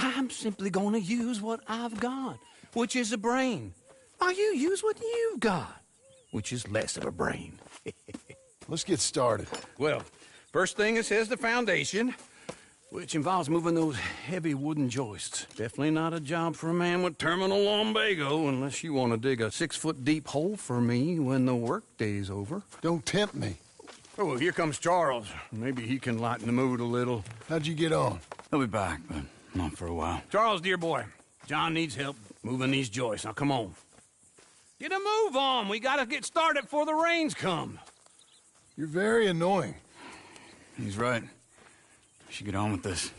I'm simply going to use what I've got, which is a brain. Now, you use what you've got, which is less of a brain. Let's get started. Well, first thing it says the foundation, which involves moving those heavy wooden joists. Definitely not a job for a man with terminal lumbago unless you want to dig a 6-foot deep hole for me when the workday's over. Don't tempt me. Oh, here comes Charles. Maybe he can lighten the mood a little. How'd you get on? He'll be back, but not for a while. Charles, dear boy, John needs help moving these joists. Now, come on. Get a move on. We gotta get started before the rains come. You're very annoying. He's right. We should get on with this.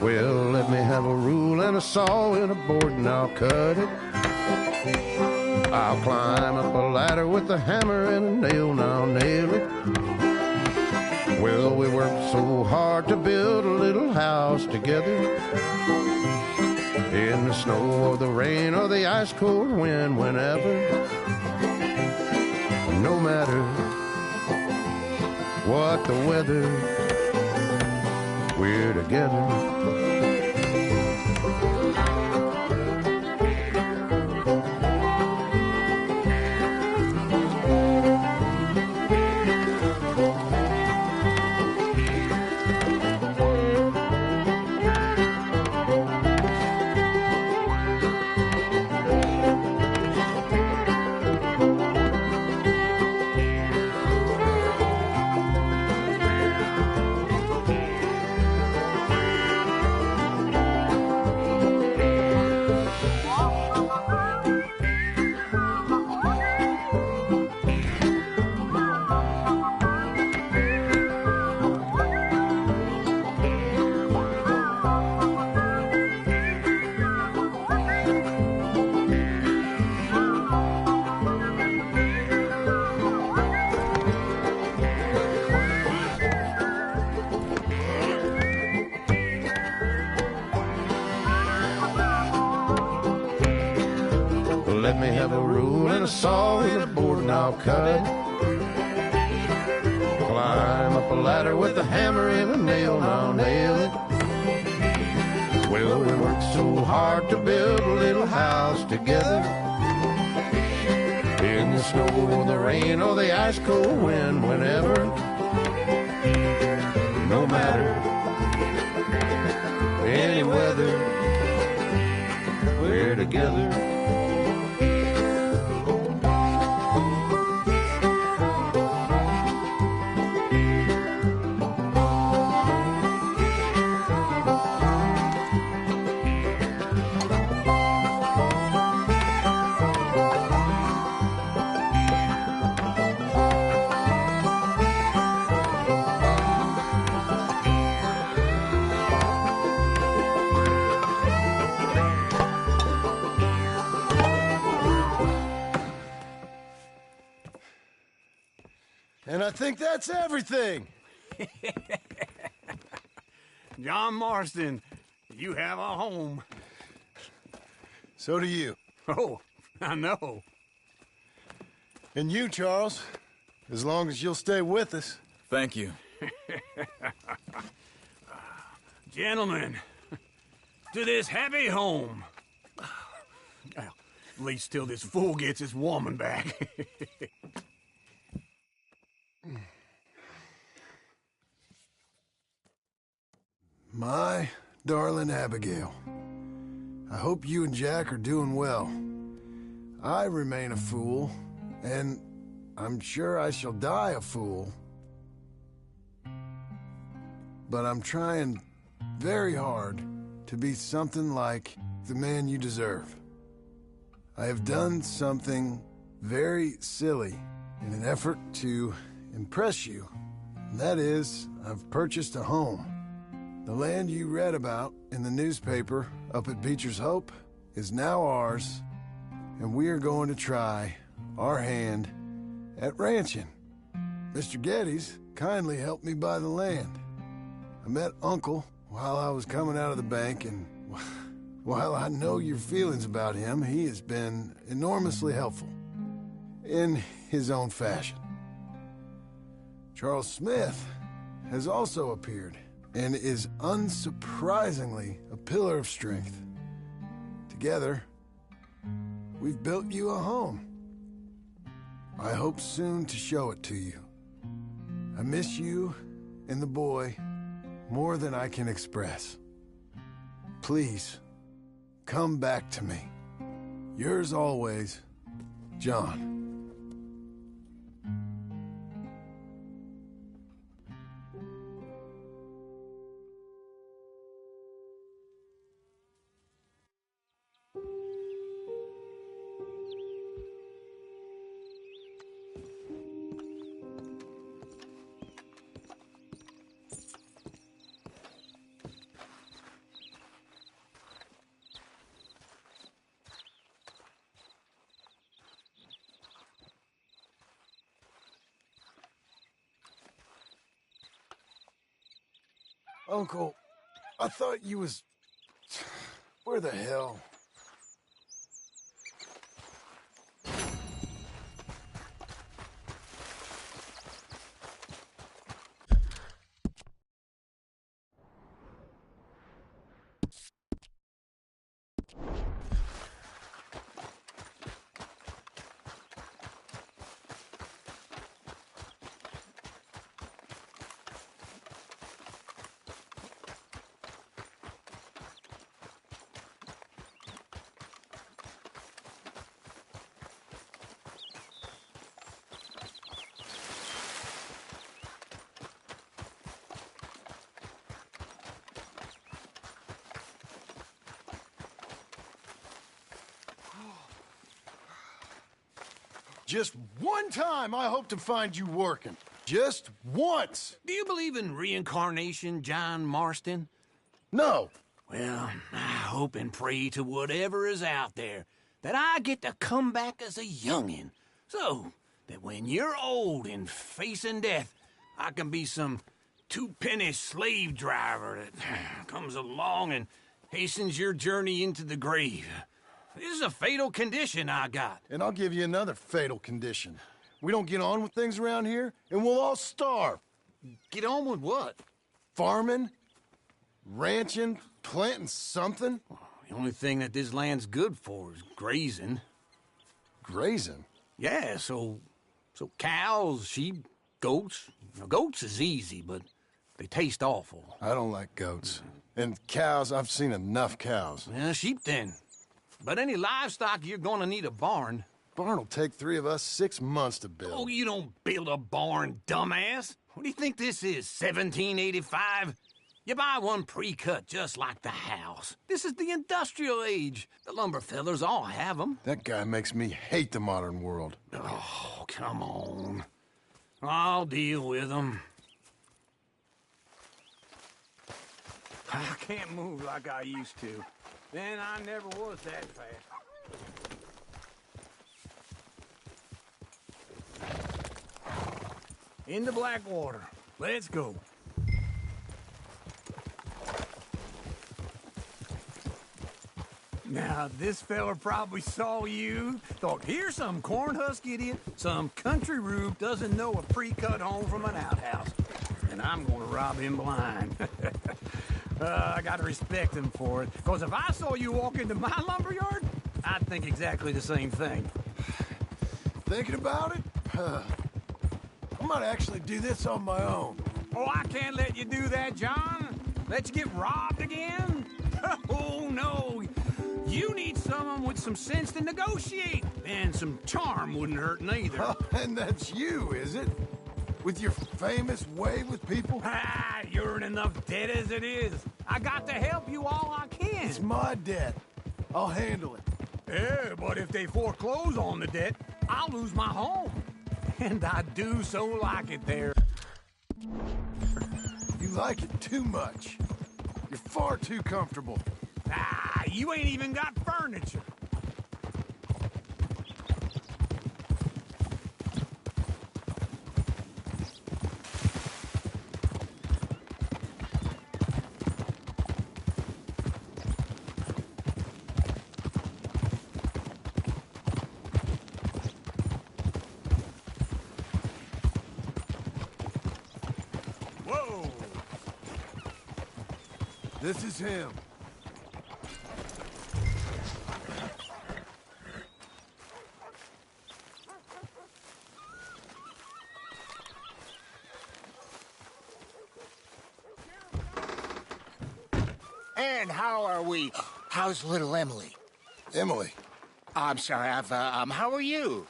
Well, let me have a rule and a saw and a board and I'll cut it. I'll climb up a ladder with a hammer and a nail and I'll nail it. Well, we worked so hard to build a little house together. In the snow or the rain or the ice cold wind, whenever. No matter what the weather, we're together. Let me have a rule and a saw and a board and I'll cut it. Climb up a ladder with a hammer and a nail and I'll nail it. Well, we worked so hard to build a little house together. In the snow or the rain or the ice cold wind, whenever. No matter any weather, we're together. And I think that's everything. John Marston, you have a home. So do you. Oh, I know. And you, Charles, as long as you'll stay with us. Thank you. Gentlemen, to this happy home. Well, at least till this fool gets his woman back. My darling Abigail, I hope you and Jack are doing well. I remain a fool, and I'm sure I shall die a fool. But I'm trying very hard to be something like the man you deserve. I have done something very silly in an effort to impress you. And that is, I've purchased a home. The land you read about in the newspaper up at Beecher's Hope is now ours, and we are going to try our hand at ranching. Mr. Geddes kindly helped me buy the land. I met Uncle while I was coming out of the bank, and while I know your feelings about him, he has been enormously helpful in his own fashion. Charles Smith has also appeared and is unsurprisingly a pillar of strength. Together, we've built you a home. I hope soon to show it to you. I miss you and the boy more than I can express. Please, come back to me. Yours always, John. Uncle, I thought you was... Where the hell? Just one time I hope to find you working. Just once. Do you believe in reincarnation, John Marston? No. Well, I hope and pray to whatever is out there that I get to come back as a youngin', so that when you're old and facing death, I can be some two-penny slave driver that comes along and hastens your journey into the grave. This is a fatal condition I got. And I'll give you another fatal condition. We don't get on with things around here, and we'll all starve. Get on with what? Farming, ranching, planting something. The only thing that this land's good for is grazing. Grazing? Yeah, so cows, sheep, goats. Now, goats is easy, but they taste awful. I don't like goats. And cows, I've seen enough cows. Yeah, sheep then. But any livestock, you're gonna need a barn. Barn will take 3 of us 6 months to build. Oh, you don't build a barn, dumbass. What do you think this is, 1785? You buy one pre-cut just like the house. This is the industrial age. The lumber fellers all have them. That guy makes me hate the modern world. Oh, come on. I'll deal with them. I can't move like I used to. Man, I never was that fast. Into Blackwater. Let's go. Now, this fella probably saw you, thought, here's some cornhusk idiot, some country rube doesn't know a pre-cut home from an outhouse. And I'm gonna rob him blind. I gotta respect him for it. Because if I saw you walk into my lumberyard, I'd think exactly the same thing. Thinking about it? I might actually do this on my own. Oh, I can't let you do that, John. Let you get robbed again? Oh, no. You need someone with some sense to negotiate. And some charm wouldn't hurt neither. Oh, and that's you, is it? With your famous way with people? Ah, you're in enough debt as it is. I got to help you all I can. It's my debt. I'll handle it. Yeah, but if they foreclose on the debt, I'll lose my home. And I do so like it there. You like it too much. You're far too comfortable. Ah, you ain't even got furniture. Whoa! This is him. And how are we? How's little Emily? Emily. I'm sorry, how are you?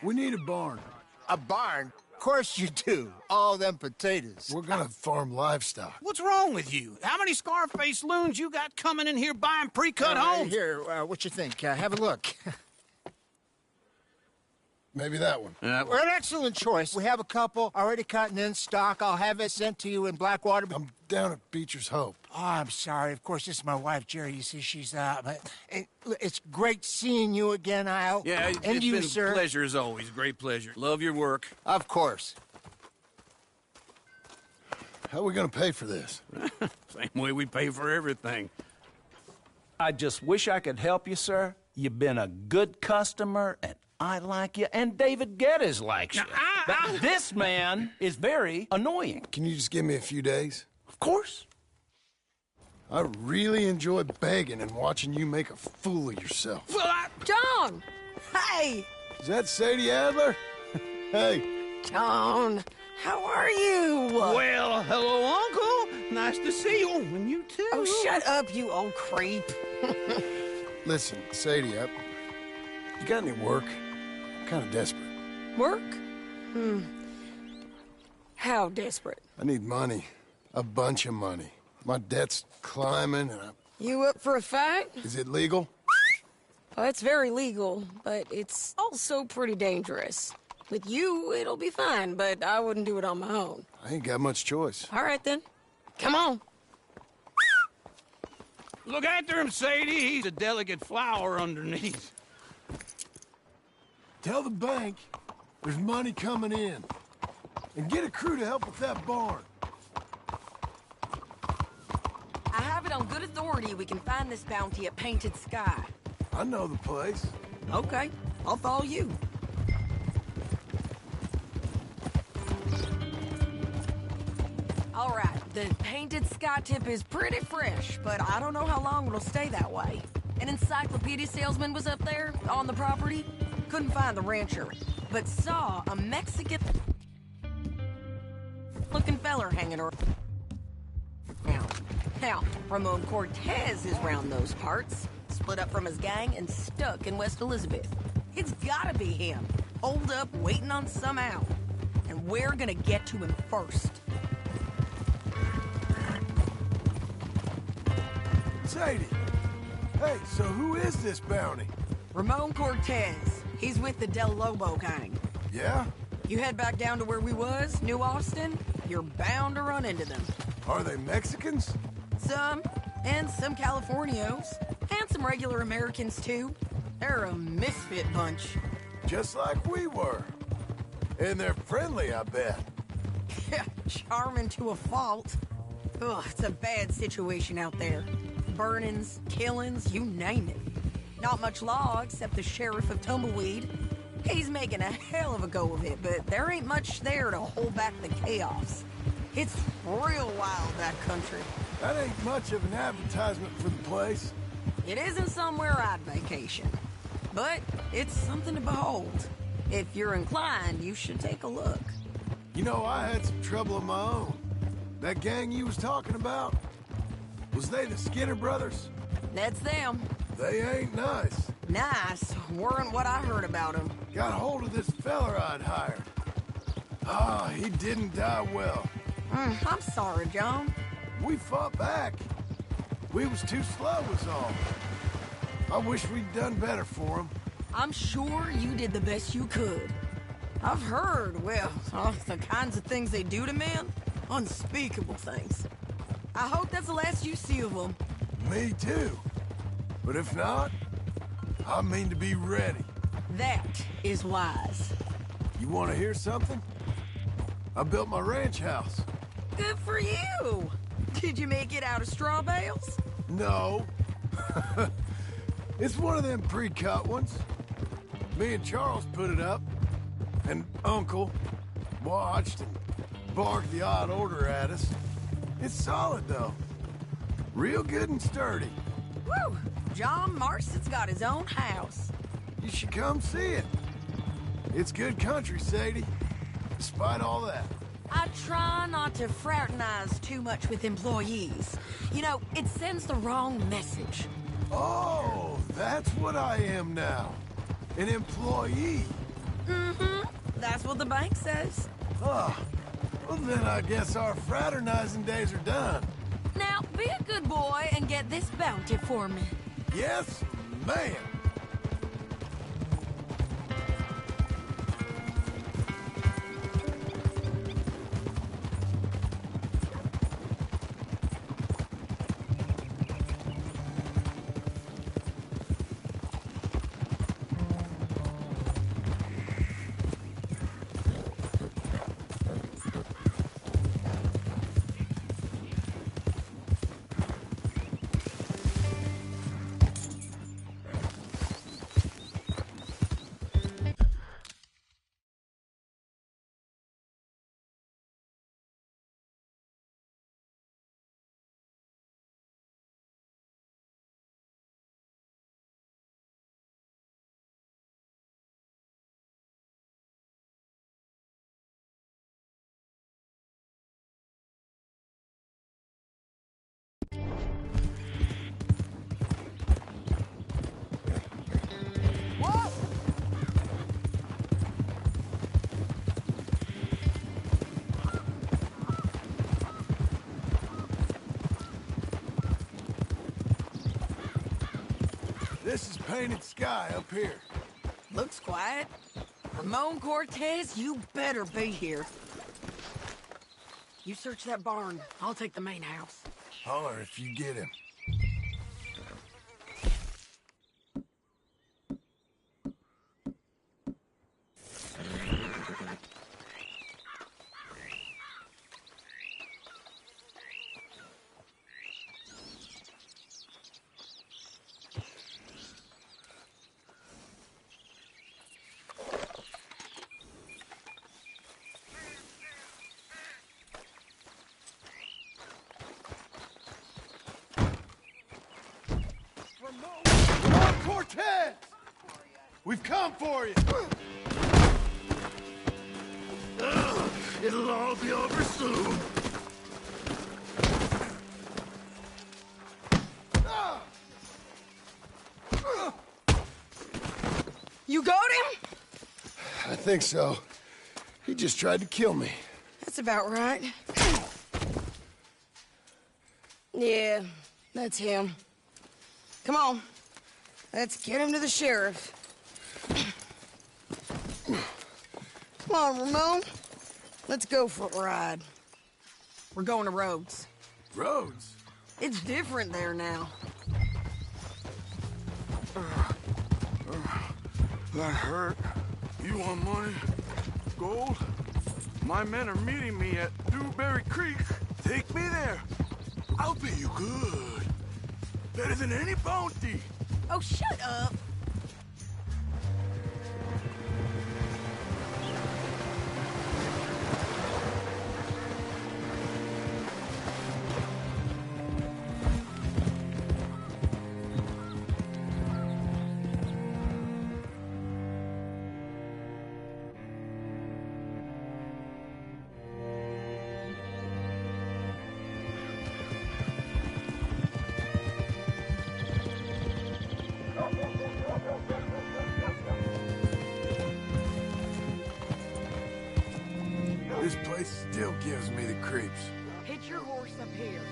We need a barn. A barn? Of course you do. All them potatoes. We're gonna farm livestock. What's wrong with you? How many Scarface loons you got coming in here buying pre-cut homes? Here, what you think? Have a look. Maybe that one. Well, an excellent choice. We have a couple already cut and in stock. I'll have it sent to you in Blackwater. I'm down at Beecher's Hope. Oh, I'm sorry. Of course, this is my wife, Jerry. You see, she's but it's great seeing you again, Al. Yeah, and it's you, been sir. a pleasure as always. Great pleasure. Love your work. Of course. How are we gonna pay for this? Same way we pay for everything. I just wish I could help you, sir. You've been a good customer, and I like you, and David Geddes likes you. But this man is very annoying. Can you just give me a few days? Of course. I really enjoy begging and watching you make a fool of yourself. Well, John! Hey! Is that Sadie Adler? Hey. John, how are you? well, hello, Uncle. Nice to see you. And you too. Oh, shut up, you old creep. Listen, Sadie, you got any work? I'm kind of desperate. Work? How desperate? I need money. A bunch of money. My debt's climbing, and You up for a fight? Is it legal? Well, it's very legal, but it's also pretty dangerous. With you, it'll be fine, but I wouldn't do it on my own. I ain't got much choice. All right, then. Come on. Look after him, Sadie. He's a delicate flower underneath. Tell the bank there's money coming in. And get a crew to help with that barn. I have it on good authority we can find this bounty at Painted Sky. I know the place. Okay, I'll follow you. All right, the Painted Sky tip is pretty fresh, but I don't know how long it'll stay that way. An encyclopedia salesman was up there on the property. Couldn't find the rancher, but saw a Mexican-looking feller hanging around. Now, Ramon Cortez is round those parts, split up from his gang and stuck in West Elizabeth. It's gotta be him, holed up waiting on some out. And we're gonna get to him first. Sadie. Hey, so who is this bounty? Ramon Cortez. He's with the Del Lobo gang. Yeah? You head back down to where we was, New Austin, you're bound to run into them. Are they Mexicans? Some, and some Californios, and some regular Americans too. They're a misfit bunch. Just like we were. And they're friendly, I bet. Charming to a fault. Ugh, it's a bad situation out there. burnings, killings, you name it. Not much law except the sheriff of Tumbleweed. He's making a hell of a go of it, but there ain't much there to hold back the chaos. It's real wild, that country. That ain't much of an advertisement for the place. It isn't somewhere I'd vacation, but it's something to behold. If you're inclined, you should take a look. You know, I had some trouble of my own. That gang you was talking about, was they the Skinner brothers? That's them. They ain't nice. Nice weren't what I heard about them. Got hold of this feller I'd hired. Ah, he didn't die well. I'm sorry, John. We fought back. We was too slow was all. I wish we'd done better for him. I'm sure you did the best you could. I've heard, well, the kinds of things they do to men. Unspeakable things. I hope that's the last you see of them. Me too. But if not, I mean to be ready. That is wise. You want to hear something? I built my ranch house. Good for you. Did you make it out of straw bales? No. It's one of them pre-cut ones. Me and Charles put it up, and Uncle watched and barked the odd order at us. It's solid, though. Real good and sturdy. Woo! John Marston's got his own house. You should come see it. It's good country, Sadie. Despite all that. I try not to fraternize too much with employees. You know, it sends the wrong message. Oh, that's what I am now. An employee. Mm-hmm. That's what the bank says. Oh, well then I guess our fraternizing days are done. Now, be a good boy and get this bounty for me. Yes, ma'am. This is Painted Sky up here. Looks quiet. Ramon Cortez, you better be here. You search that barn. I'll take the main house. Holler if you get him. Ramon Cortez! We've come for you! It'll all be over soon. You got him? I think so. He just tried to kill me. That's about right. Yeah, that's him. Come on. Let's get him to the sheriff. Come on, Ramon. Let's go for a ride. We're going to Rhodes. Rhodes? It's different there now. That hurt. You want money? Gold? My men are meeting me at Dewberry Creek. Take me there. I'll pay you good. Better than any bounty. Oh, shut up. This place still gives me the creeps. Hitch your horse up here.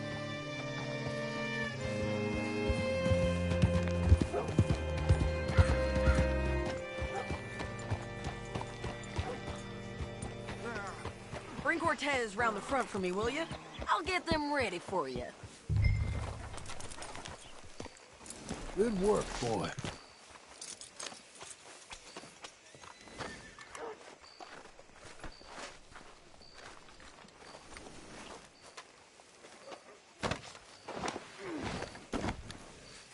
Bring Cortez round the front for me, will you? I'll get them ready for you. Good work, boy.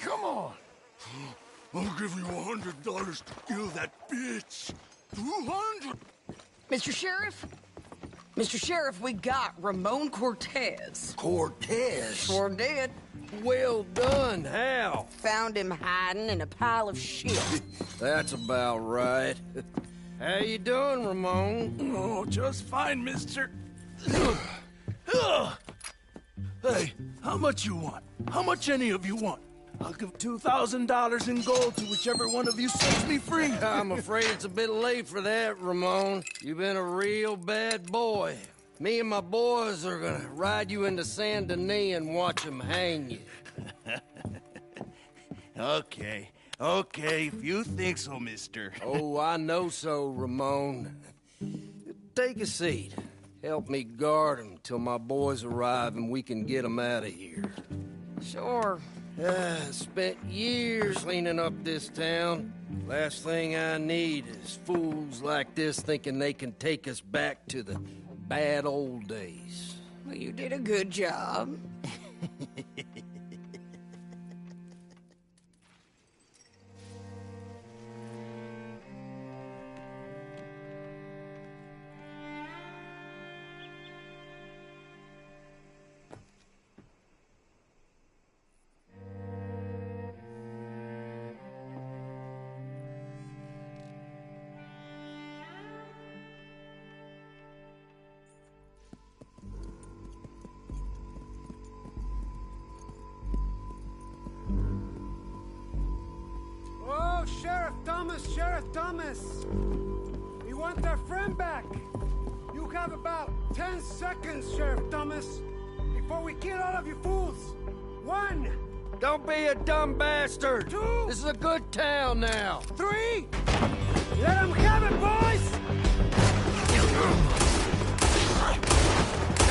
Come on. I'll give you $100 to kill that bitch. 200. Mr. Sheriff? Mr. Sheriff, we got Ramon Cortez. Cortez? Sure did. Well done, how? Found him hiding in a pile of shit. That's about right. How you doing, Ramon? Oh, just fine, mister. Hey, how much you want? How much any of you want? I'll give $2,000 in gold to whichever one of you sets me free. I'm afraid it's a bit late for that, Ramon. You've been a real bad boy. Me and my boys are gonna ride you into Saint Denis and watch them hang you. Okay, if you think so, mister. Oh, I know so, Ramon. Take a seat. Help me guard them till my boys arrive and we can get them out of here. Sure. Spent years cleaning up this town. Last thing I need is fools like this thinking they can take us back to the bad old days. Well, you did a good job. Sheriff Thomas! We want our friend back! You have about 10 seconds, Sheriff Thomas, before we kill all of you fools! 1! Don't be a dumb bastard! 2! This is a good town now! 3! Let them have it, boys!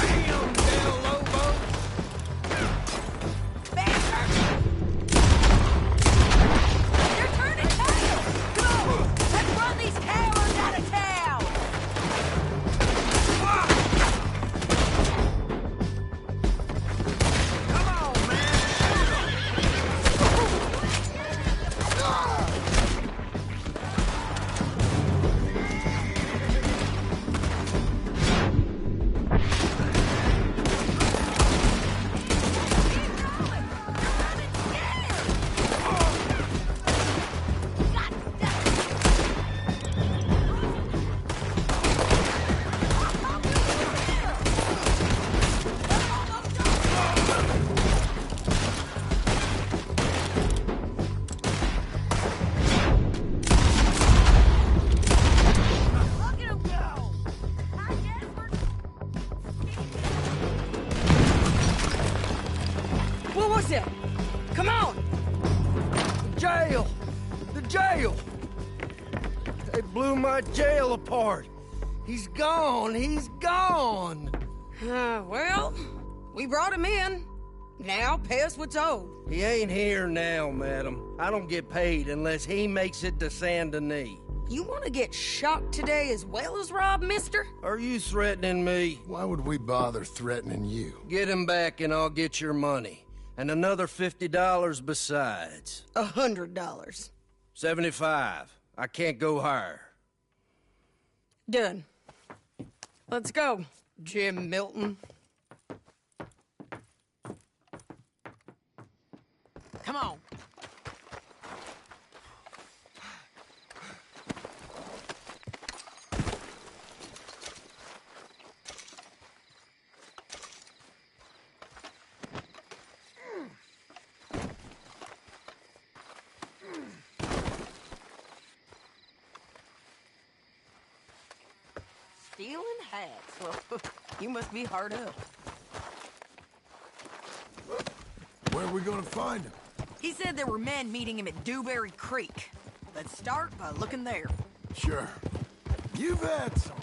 Damn, Del Lobo! Come on! The jail! They blew my jail apart. He's gone! Well, we brought him in. Now pay us what's owed. He ain't here now, madam. I don't get paid unless he makes it to Saint Denis. You want to get shot today as well as rob, mister? Are you threatening me? Why would we bother threatening you? Get him back and I'll get your money. And another $50 besides. $100. 75. I can't go higher. Done. Let's go, Jim Milton. Come on. Stealing hats? Well, you must be hard up. Where are we gonna find him? He said there were men meeting him at Dewberry Creek. Let's start by looking there. Sure. You've had some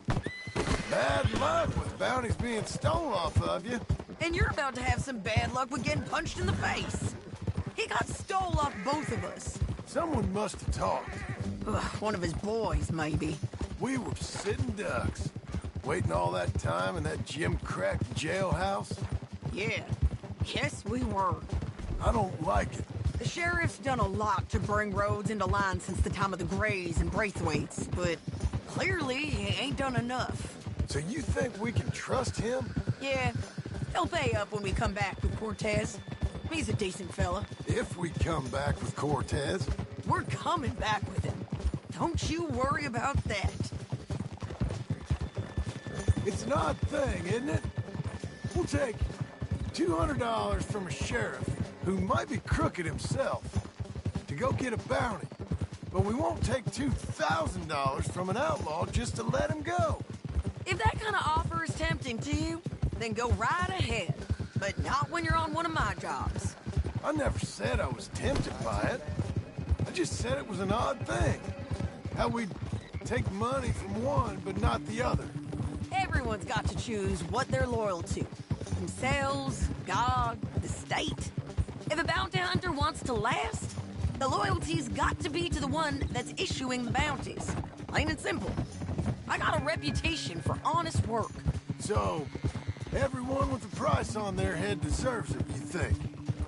bad luck with bounties being stolen off of you. And you're about to have some bad luck with getting punched in the face. He got stole off both of us. Someone must have talked. Ugh, one of his boys, maybe. We were sitting ducks, waiting all that time in that gim-crack jailhouse. Yeah, yes we were. I don't like it. The sheriff's done a lot to bring roads into line since the time of the Grays and Braithwaites, but clearly he ain't done enough. So you think we can trust him? Yeah, he'll pay up when we come back with Cortez. He's a decent fella. If we come back with Cortez. We're coming back with him. Don't you worry about that. It's an odd thing, isn't it? We'll take $200 from a sheriff who might be crooked himself to go get a bounty. But we won't take $2,000 from an outlaw just to let him go. If that kind of offer is tempting to you, then go right ahead. But not when you're on one of my jobs. I never said I was tempted by it. I just said it was an odd thing. How we'd take money from one, but not the other. Everyone's got to choose what they're loyal to. Themselves, God, the state. If a bounty hunter wants to last, the loyalty's got to be to the one that's issuing the bounties. Plain and simple. I got a reputation for honest work. So, everyone with a price on their head deserves it, you think?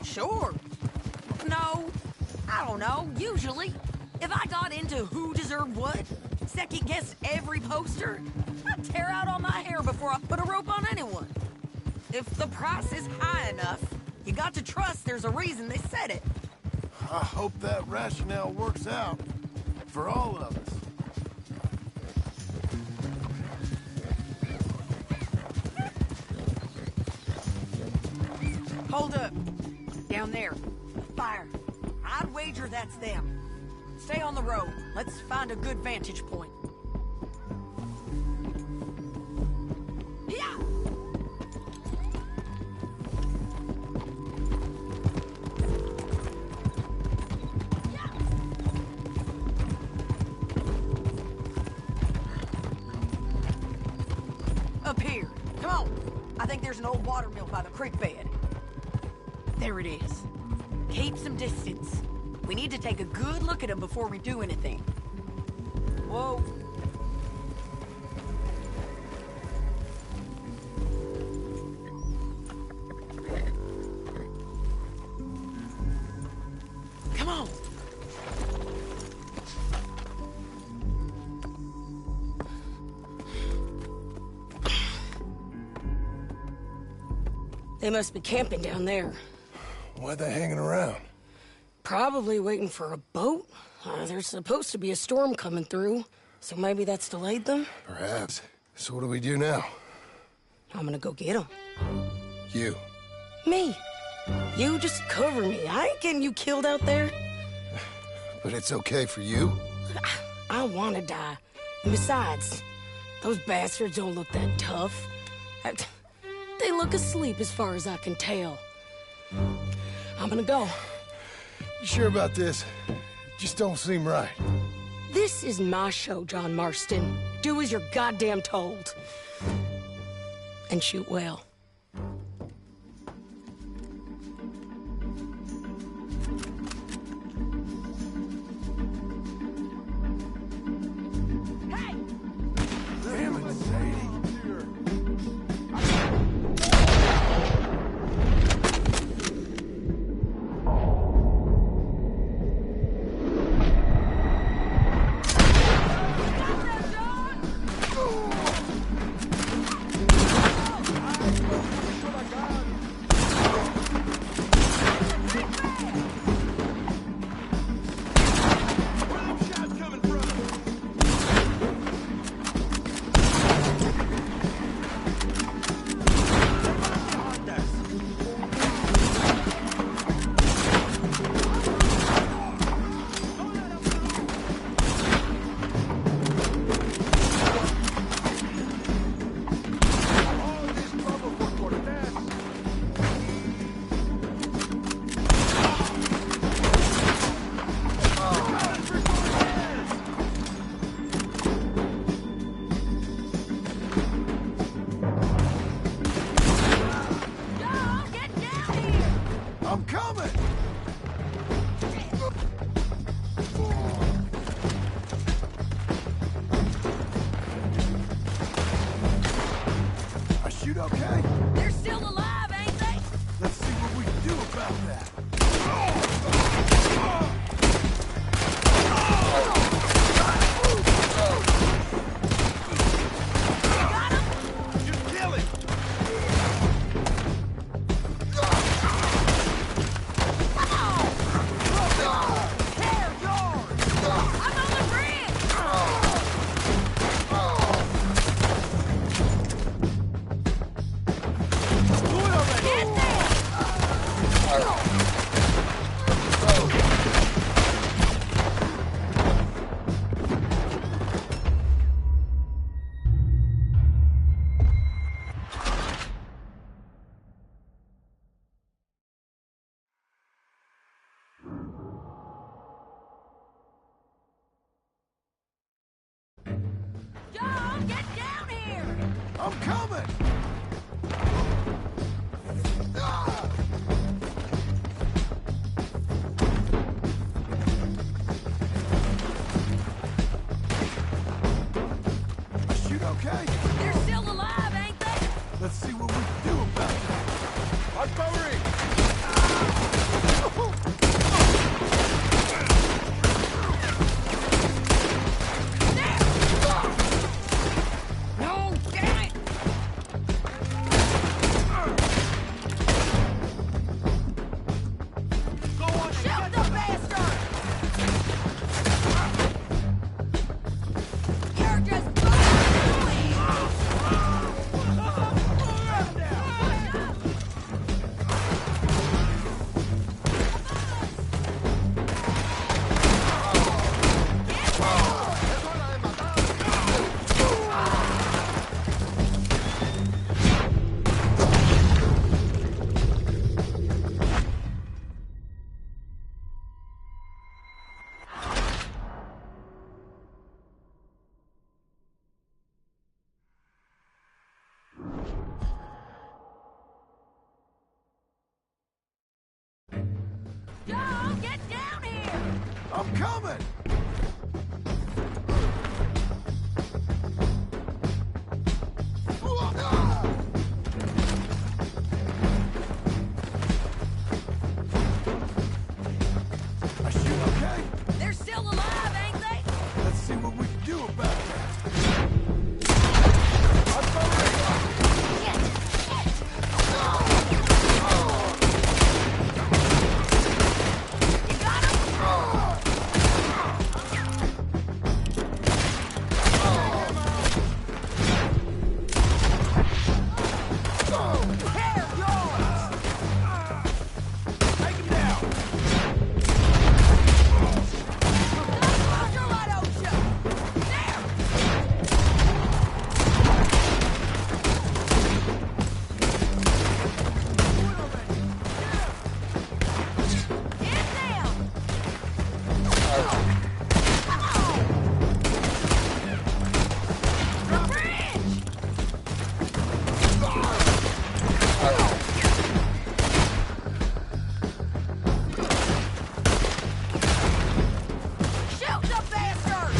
Sure. No, I don't know, usually. If I got into who deserved what, second-guessed every poster, I'd tear out all my hair before I put a rope on anyone. If the price is high enough, you got to trust there's a reason they said it. I hope that rationale works out for all of us. Hold up. Down there. Fire. I'd wager that's them. Stay on the road. Let's find a good vantage point. Yeah! Up here. Come on. I think there's an old water mill by the creek bed. There it is. Keep some distance. We need to take a good look at him before we do anything. Whoa. Come on. They must be camping down there. Why are they hanging around? Probably waiting for a boat. There's supposed to be a storm coming through, so maybe that's delayed them? Perhaps. So what do we do now? I'm gonna go get them. You. Me. You just cover me. I ain't getting you killed out there. But it's okay for you? I don't want to die. And besides, those bastards don't look that tough. They look asleep as far as I can tell. I'm gonna go. You sure about this? Just don't seem right. This is my show, John Marston. Do as you're goddamn told. And shoot well. Damn it, Sadie. I'm coming! Ah! I shoot okay? They're still alive, ain't they? Let's see what we can do about that. Artillery! No, damn it! Shoot the bastard! You're just John, get down here! I'm coming! I shoot okay? They're still alive, ain't they? Let's see what we can do about that. Shoot the bastard!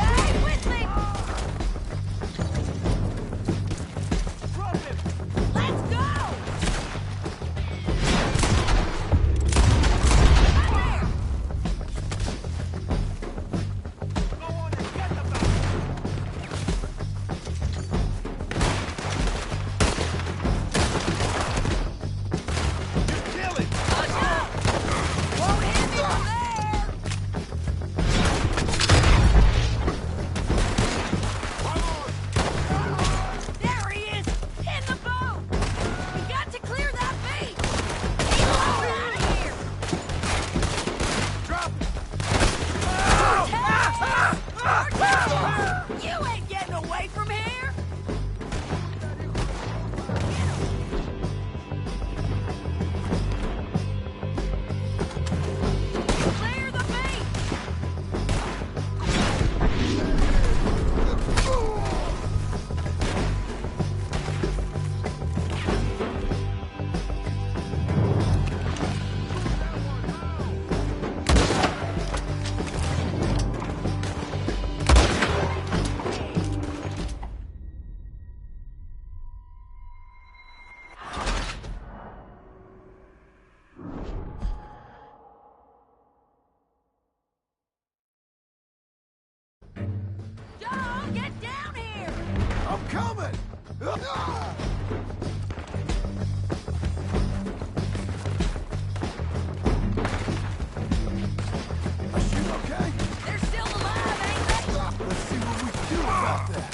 Stay with me! Let's go! Won't hit me from there! There he is! In the boat! We got to clear that beach! Get out of here! Drop Cortez! You ain't getting away from here! Clear the beach! John, get down here! I'm coming! Ah! I shoot okay? They're still alive, ain't they? Let's see what we can do about that.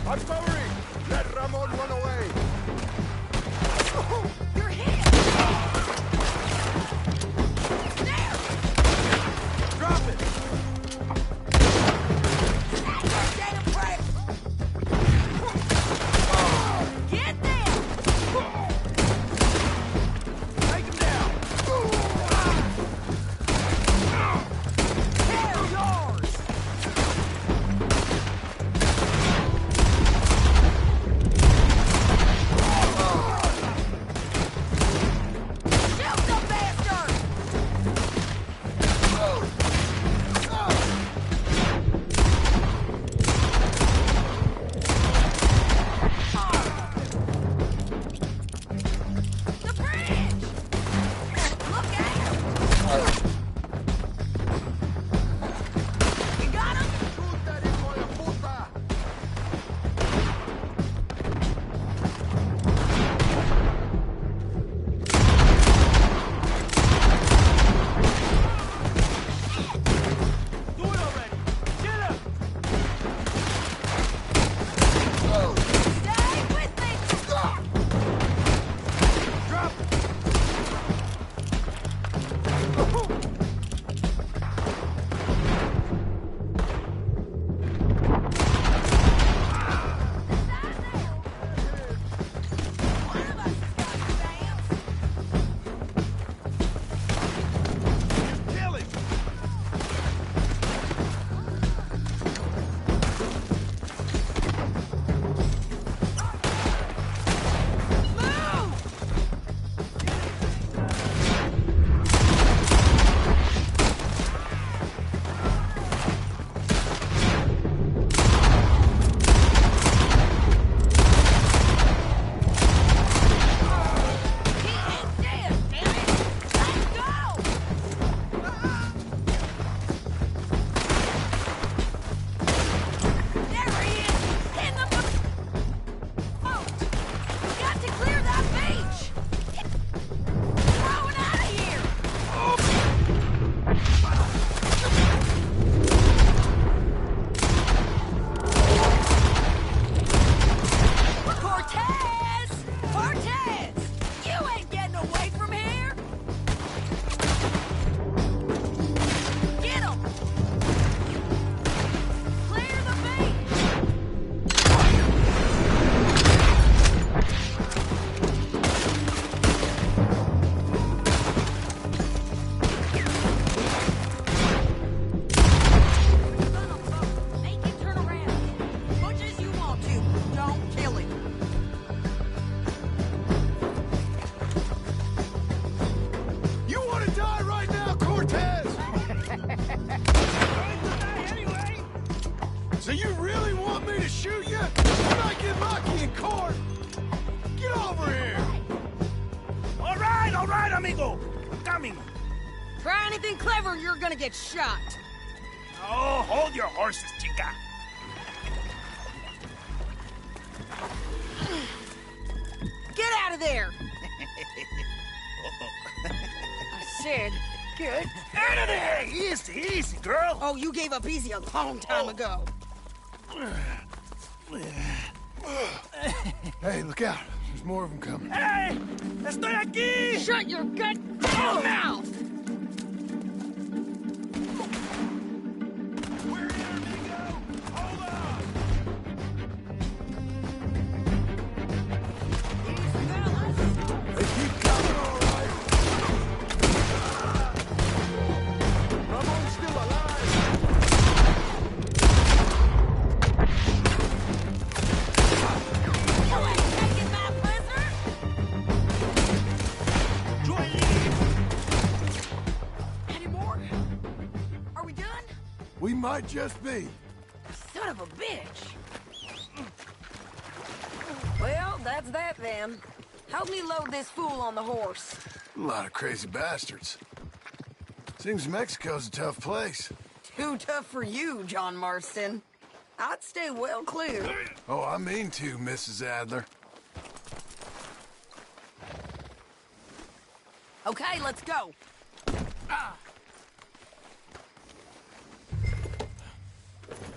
Artillery! Let Ramon run away! You're hit! There! Drop it! You're dead of prey! amigo. I'm coming. Try anything clever, you're gonna get shot. Oh, hold your horses, chica. Get out of there! I said, get Out of there! Easy, easy, girl. Oh, you gave up easy a long time ago. Hey, look out. There's more of them coming. Hey! Estoy aquí! Shut your gut mouth! They keep coming, all right. Ramon's still alive. You ain't taking my prisoner! Any more? Are we done? We might just be. Son of a bitch! Well, that's that then. Help me load this fool on the horse. A lot of crazy bastards. Seems Mexico's a tough place. Too tough for you, John Marston. I'd stay well clear. Oh, I mean to, Mrs. Adler. Okay, let's go.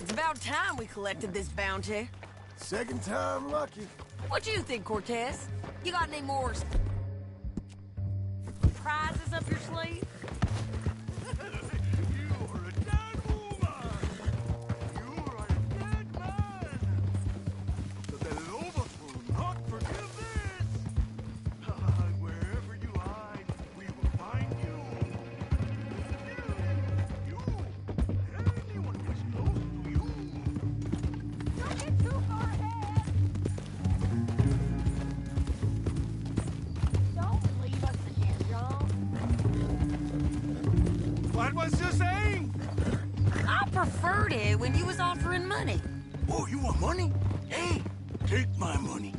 It's about time we collected this bounty. Second time lucky. What do you think, Cortez? You got any more prizes up your sleeve? What was you saying? I preferred it when you was offering money. Oh, you want money? Hey, take my money.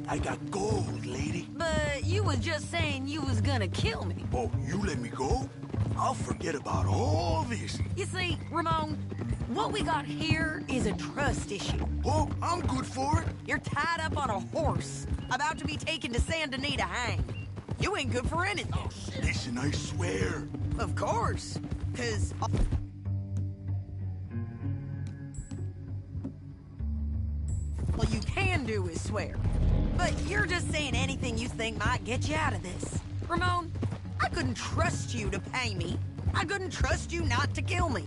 I got gold, lady. But you was just saying you was gonna kill me. Oh, you let me go? I'll forget about all this. You see, Ramon, what we got here is a trust issue. Oh, I'm good for it. You're tied up on a horse, about to be taken to Saint Denis to hang. You ain't good for anything. Oh, shit. Listen, I swear. Of course, 'cause... all you can do is swear. But you're just saying anything you think might get you out of this. Ramon, I couldn't trust you to pay me. I couldn't trust you not to kill me.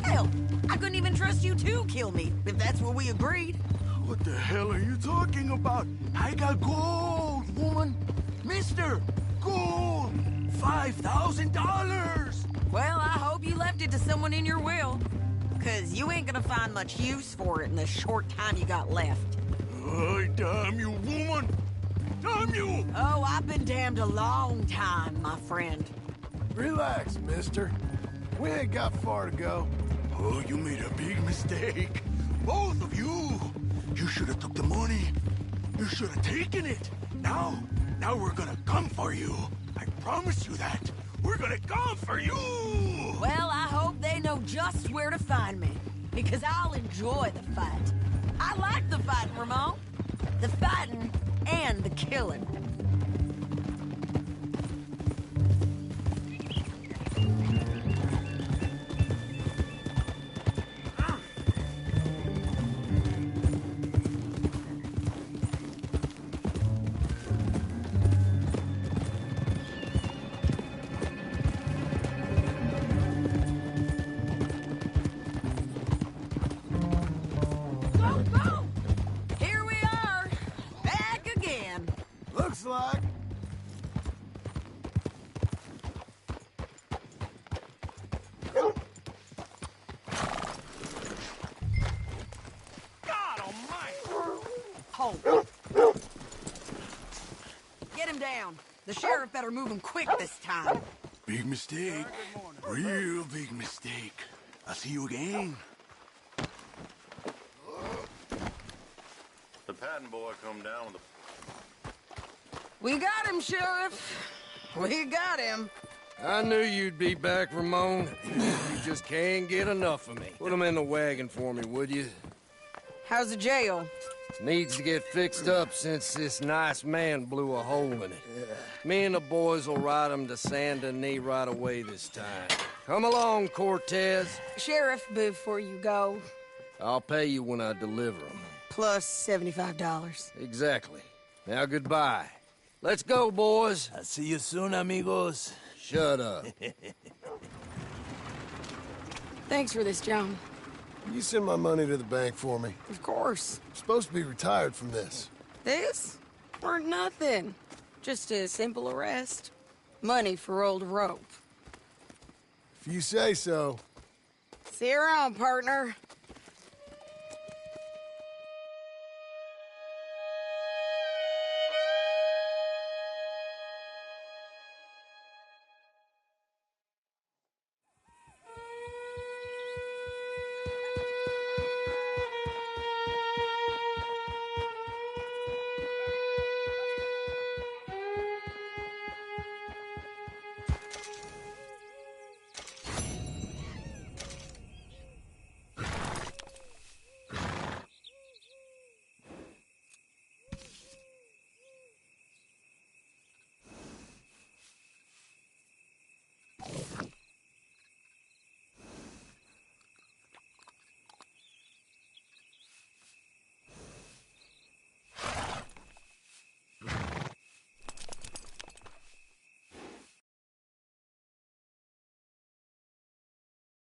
Hell, I couldn't even trust you to kill me, if that's what we agreed. What the hell are you talking about? I got gold, woman. Mister, gold. $5,000. Well, I hope you left it to someone in your will. 'Cause you ain't gonna find much use for it in the short time you got left. Oh, damn you, woman! Damn you! Oh, I've been damned a long time, my friend. Relax, mister. We ain't got far to go. Oh, you made a big mistake. Both of you. You should have took the money. You should have taken it. Now we're gonna come for you. I promise you that. We're gonna come for you! Well, I hope they know just where to find me. Because I'll enjoy the fight. I like the fighting, Ramon. The fighting and the killing. Looks like. God almighty! Hold. Get him down. The sheriff better move him quick this time. Big mistake. Real big mistake. I'll see you again. The Patton boy come down with We got him, Sheriff. We got him. I knew you'd be back, Ramon. You just can't get enough of me. Put him in the wagon for me, would you? How's the jail? Needs to get fixed up since this nice man blew a hole in it. Me and the boys will ride him to Saint Denis right away this time. Come along, Cortez. Sheriff, before you go, I'll pay you when I deliver him. plus $75. Exactly. Now goodbye. Let's go, boys. I'll see you soon, amigos. Shut up. Thanks for this, John. You send my money to the bank for me. Of course. I'm supposed to be retired from this. This? Weren't nothing. Just a simple arrest. Money for old rope. If you say so. See you around, partner.